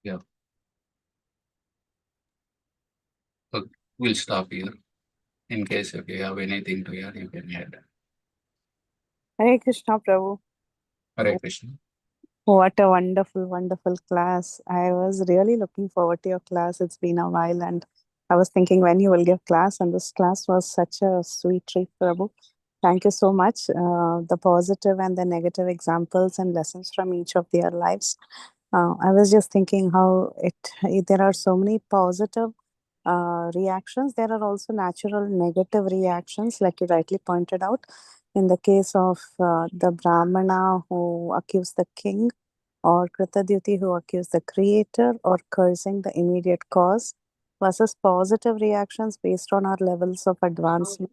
Yeah. So we'll stop here. In case if you have anything to add, you can add. Hare Krishna, Prabhu. Hare Krishna. What a wonderful, wonderful class. I was really looking forward to your class. It's been a while, and I was thinking when you will give class, and this class was such a sweet treat, Prabhu. Thank you so much. The positive and the negative examples and lessons from each of their lives. I was just thinking how there are so many positive reactions. There are also natural negative reactions, like you rightly pointed out. In the case of the Brahmana who accused the king, or Kritadyuti who accused the creator, or cursing the immediate cause, versus positive reactions based on our levels of advancement.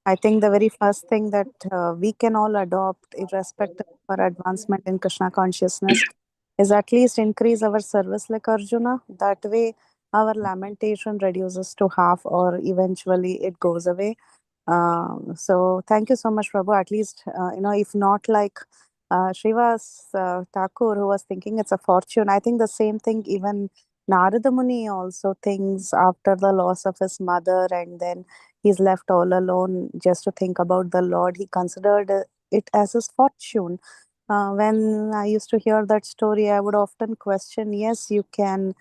I think the very first thing that we can all adopt, irrespective of our advancement in Krishna consciousness, is at least increase our service like Arjuna. That way, our lamentation reduces to half, or eventually it goes away. So thank you so much, Prabhu. At least, if not like Srivas Thakur, who was thinking it's a fortune, I think the same thing even Narada Muni also thinks after the loss of his mother, and then he's left all alone just to think about the Lord. He considered it as his fortune. When I used to hear that story, I would often question, yes, you can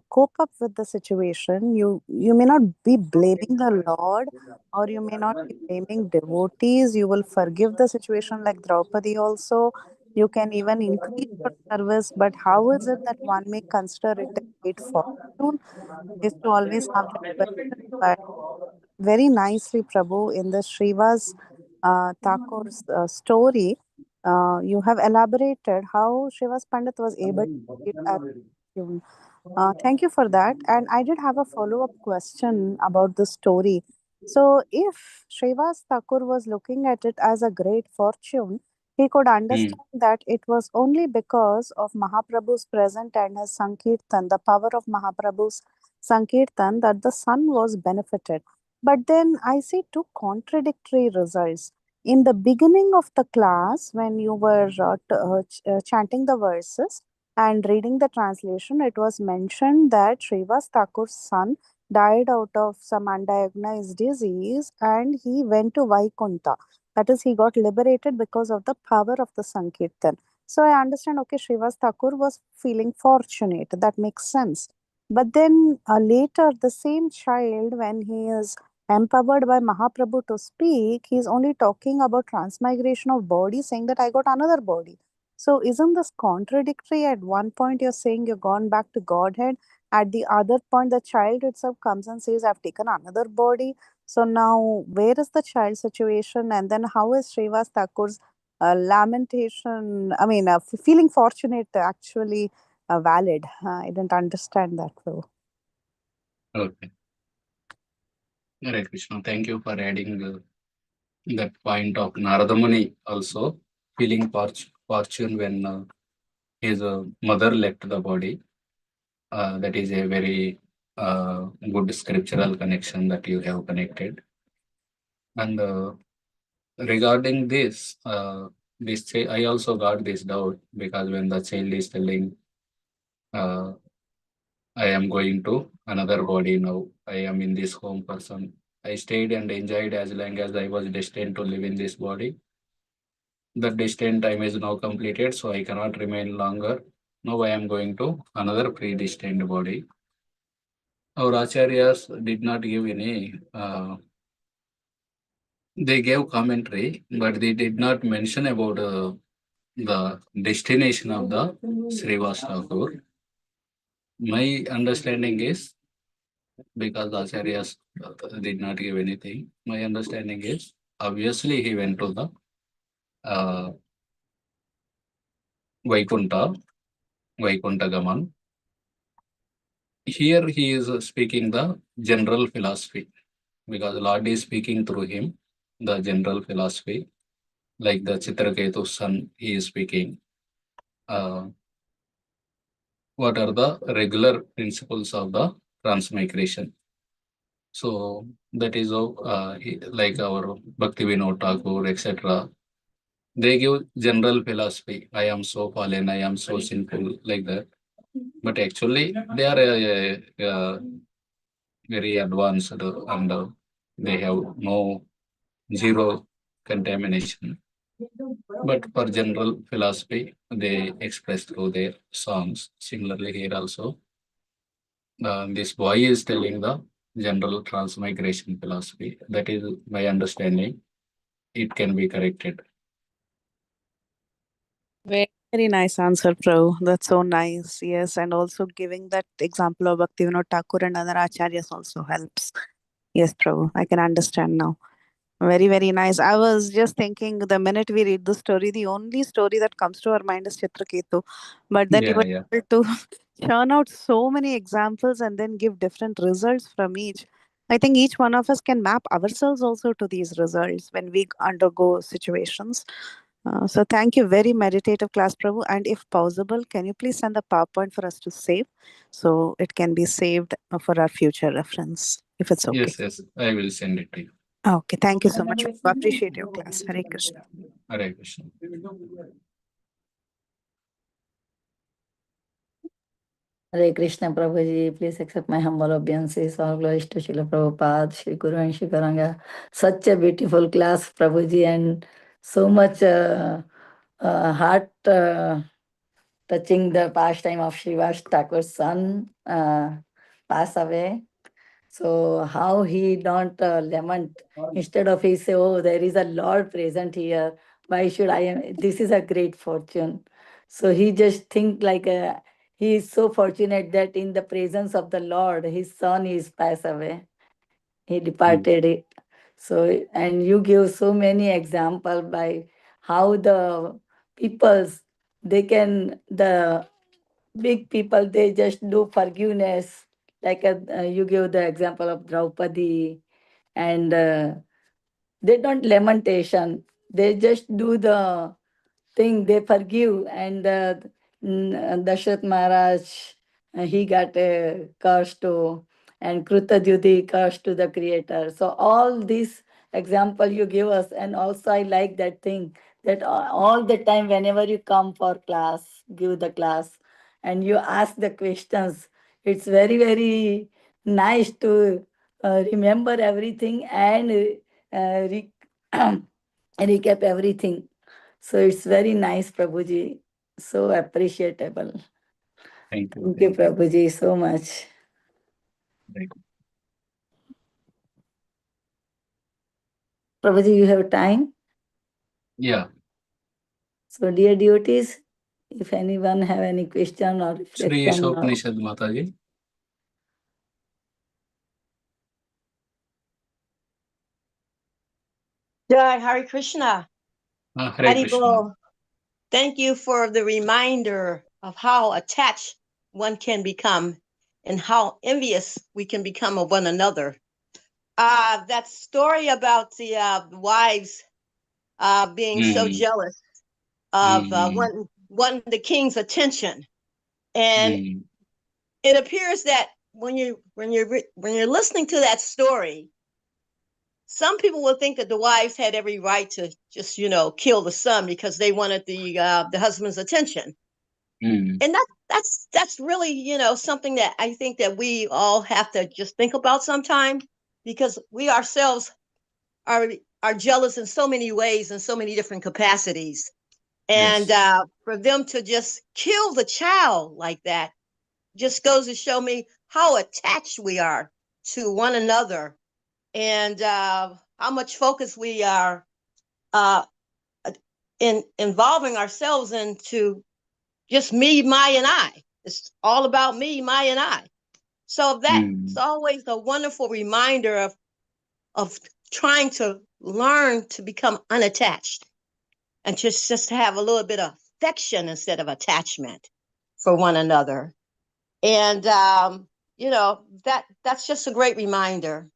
cope up with the situation. You may not be blaming the Lord, or you may not be blaming devotees. You will forgive the situation like Draupadi also. You can even increase your service. But how is it that one may consider it a great fortune? I used to always have that question. But very nicely, Prabhu, in the Srivas Thakur's story, you have elaborated how Srivas Pandit was able to see it as fortune. Thank you for that. And I did have a follow-up question about the story. So, if Srivas Thakur was looking at it as a great fortune, he could understand that it was only because of Mahaprabhu's presence and his Sankirtan, the power of Mahaprabhu's Sankirtan, that the sun was benefited. But then I see two contradictory results. In the beginning of the class, when you were chanting the verses, and reading the translation, it was mentioned that Srivas Thakur's son died out of some undiagnosed disease and he went to Vaikunta. That is, he got liberated because of the power of the Sankirtan. So I understand, okay, Srivas Thakur was feeling fortunate. That makes sense. But then later, the same child, when he is empowered by Mahaprabhu to speak, he is only talking about transmigration of body, saying that I got another body. So, isn't this contradictory? At one point, you're saying you've gone back to Godhead. At the other point, the child itself comes and says, I've taken another body. So, now where is the child situation? And then, how is Srivas Thakur's lamentation? I mean, feeling fortunate actually valid. I didn't understand that well. Okay. Hare Krishna. Thank you for adding that point of Narada Muni also feeling fortune when his mother left the body. That is a very good scriptural connection that you have connected. And regarding this, I also got this doubt because when the child is telling, I am going to another body now, I am in this home person. I stayed and enjoyed as long as I was destined to live in this body. The destined time is now completed, so I cannot remain longer. Now I am going to another predestined body. Our acharyas did not give any, they gave commentary, but they did not mention about the destination of the Srivastava. My understanding is, because the acharyas did not give anything, my understanding is, obviously he went to the Vaikuntha, Vaikuntha Gaman. Here he is speaking the general philosophy, because Lord is speaking through him, the general philosophy, like the Chitraketu's son, he is speaking. What are the regular principles of the transmigration? So that is how, like our Bhakti Vinod Thakur, etc. They give general philosophy. I am so fallen, I am so sinful, like that. But actually, they are very advanced and they have no zero contamination. But for general philosophy, they express through their songs. Similarly, here also, this boy is telling the general transmigration philosophy. That is my understanding. It can be corrected. Very, very nice answer, Prabhu. That's so nice. Yes, and also giving that example of Bhaktivinoda Thakur and other acharyas also helps. Yes, Prabhu, I can understand now. Very, very nice. I was just thinking the minute we read the story, the only story that comes to our mind is Chitraketu. But then you Yeah, were yeah. able to churn out so many examples and then give different results from each. I think each one of us can map ourselves also to these results when we undergo situations. So thank you, very meditative class, Prabhu. And if possible, can you please send the PowerPoint for us to save so it can be saved for our future reference, if it's okay. Yes, I will send it to you. Okay, thank you so much. I appreciate your class. Hare Krishna. Hare Krishna. Hare Krishna Prabhuji, please accept my humble obeisances. All glories to Srila Prabhupada, Shri Guru and Shri Garanga. Such a beautiful class, Prabhuji, and so much heart touching the pastime of Srivas Thakur's son pass away. So how he don't lament, instead of he say, oh, there is a Lord present here, why should I am, this is a great fortune. So he just think like he is so fortunate that in the presence of the Lord, his son is passed away. He departed it. So, and you give so many example by how the peoples, they can, the big people, they just do forgiveness, like you give the example of Draupadi, and they don't lamentation, they just do the thing, they forgive. And Dashrath Maharaj, he got a curse to, and Krutadyuti curse to the creator. So all these example you give us, and also I like that thing, that all the time whenever you come for class, give the class, and you ask the questions, it's very, very nice to remember everything and recap everything. So it's very nice, Prabhuji. So appreciable. Thank you. Thank you, Prabhuji, so much. Right. Prabhuji, you have time? Yeah. So, dear devotees, if anyone have any question or Shri reflection, or Ishopanishad Mataji. Jai Hare Krishna. Hare Krishna. Haribol. Thank you for the reminder of how attached one can become and how envious we can become of one another. That story about the wives being so jealous of wanting the king's attention, and it appears that when you're listening to that story, some people will think that the wives had every right to just kill the son because they wanted the husband's attention. And that's really something that I think that we all have to just think about sometime, because we ourselves are jealous in so many ways, in so many different capacities. And for them to just kill the child like that just goes to show me how attached we are to one another, and how much focus we are in involving ourselves into just me, my, and I. It's all about me, my, and I. So that's always a wonderful reminder of trying to learn to become unattached and just have a little bit of affection instead of attachment for one another. And that's just a great reminder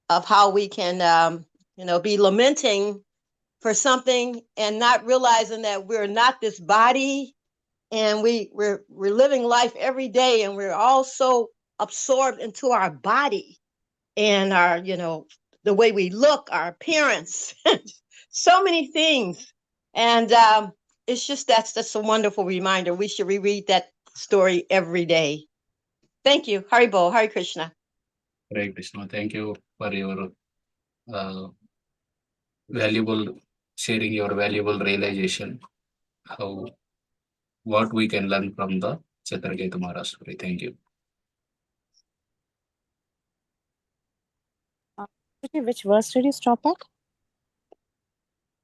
of how we can be lamenting for something and not realizing that we're not this body, and we're living life every day, and we're all so absorbed into our body and our the way we look, our appearance, so many things. And it's just that's a wonderful reminder. We should reread that story every day. Thank you. Haribo, Hare Krishna. Hare Krishna. Thank you for your sharing your valuable realization, what we can learn from the Chitraketu Maharaj story. Thank you. Which verse did you stop at?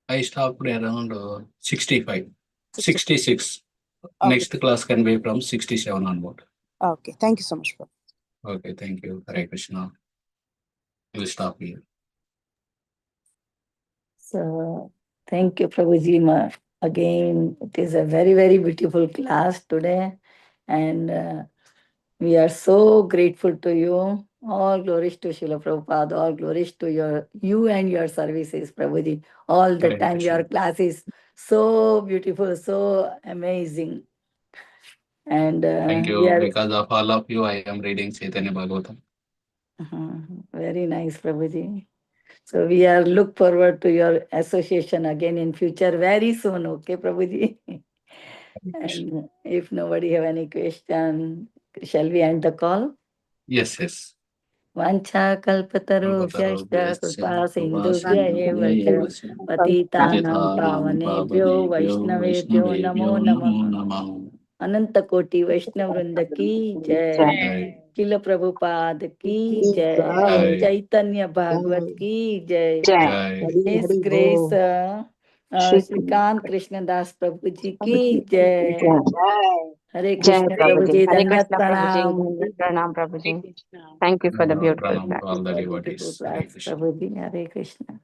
I stopped around 65, 66. Okay. Next class can be from 67 onward. Okay, thank you so much, bro. Okay, thank you. Hare Krishna. We'll stop here. so thank you, Prabhuji. Again, it is a very, very beautiful class today. And we are so grateful to you. All glories to Srila Prabhupada. All glories to you and your services, Prabhuji. All the Hare time Krishna. your class is so beautiful, so amazing. And Thank we you. are Because of all of you, I am reading Caitanya Bhagavata. very nice, Prabhuji. So we are look forward to your association again in future very soon. Okay, Prabhuji. And if nobody have any question, shall we end the call? Yes, yes. Vancha kalpatarubhyascha kripa sindhubhya eva cha patitanam pavanebhyo vaishnavebhyo namo namah. अनंत कोटि वैष्णव वृंद की जय, शिल प्रभुपाद की जय, चैतन्य भागवत की जय, His Grace Shrikant Krishnadas प्रभु जी की जय. हरे कृष्ण प्रभु जी, Hare दंडवत Krishna, Prabhuji. प्रणाम. Dandavat pranam, Prabhuji. Krishna. Thank you for the beautiful Pranam to all the Beautiful devotees. Hare class, Krishna. Prabhu ji. Hare Krishna.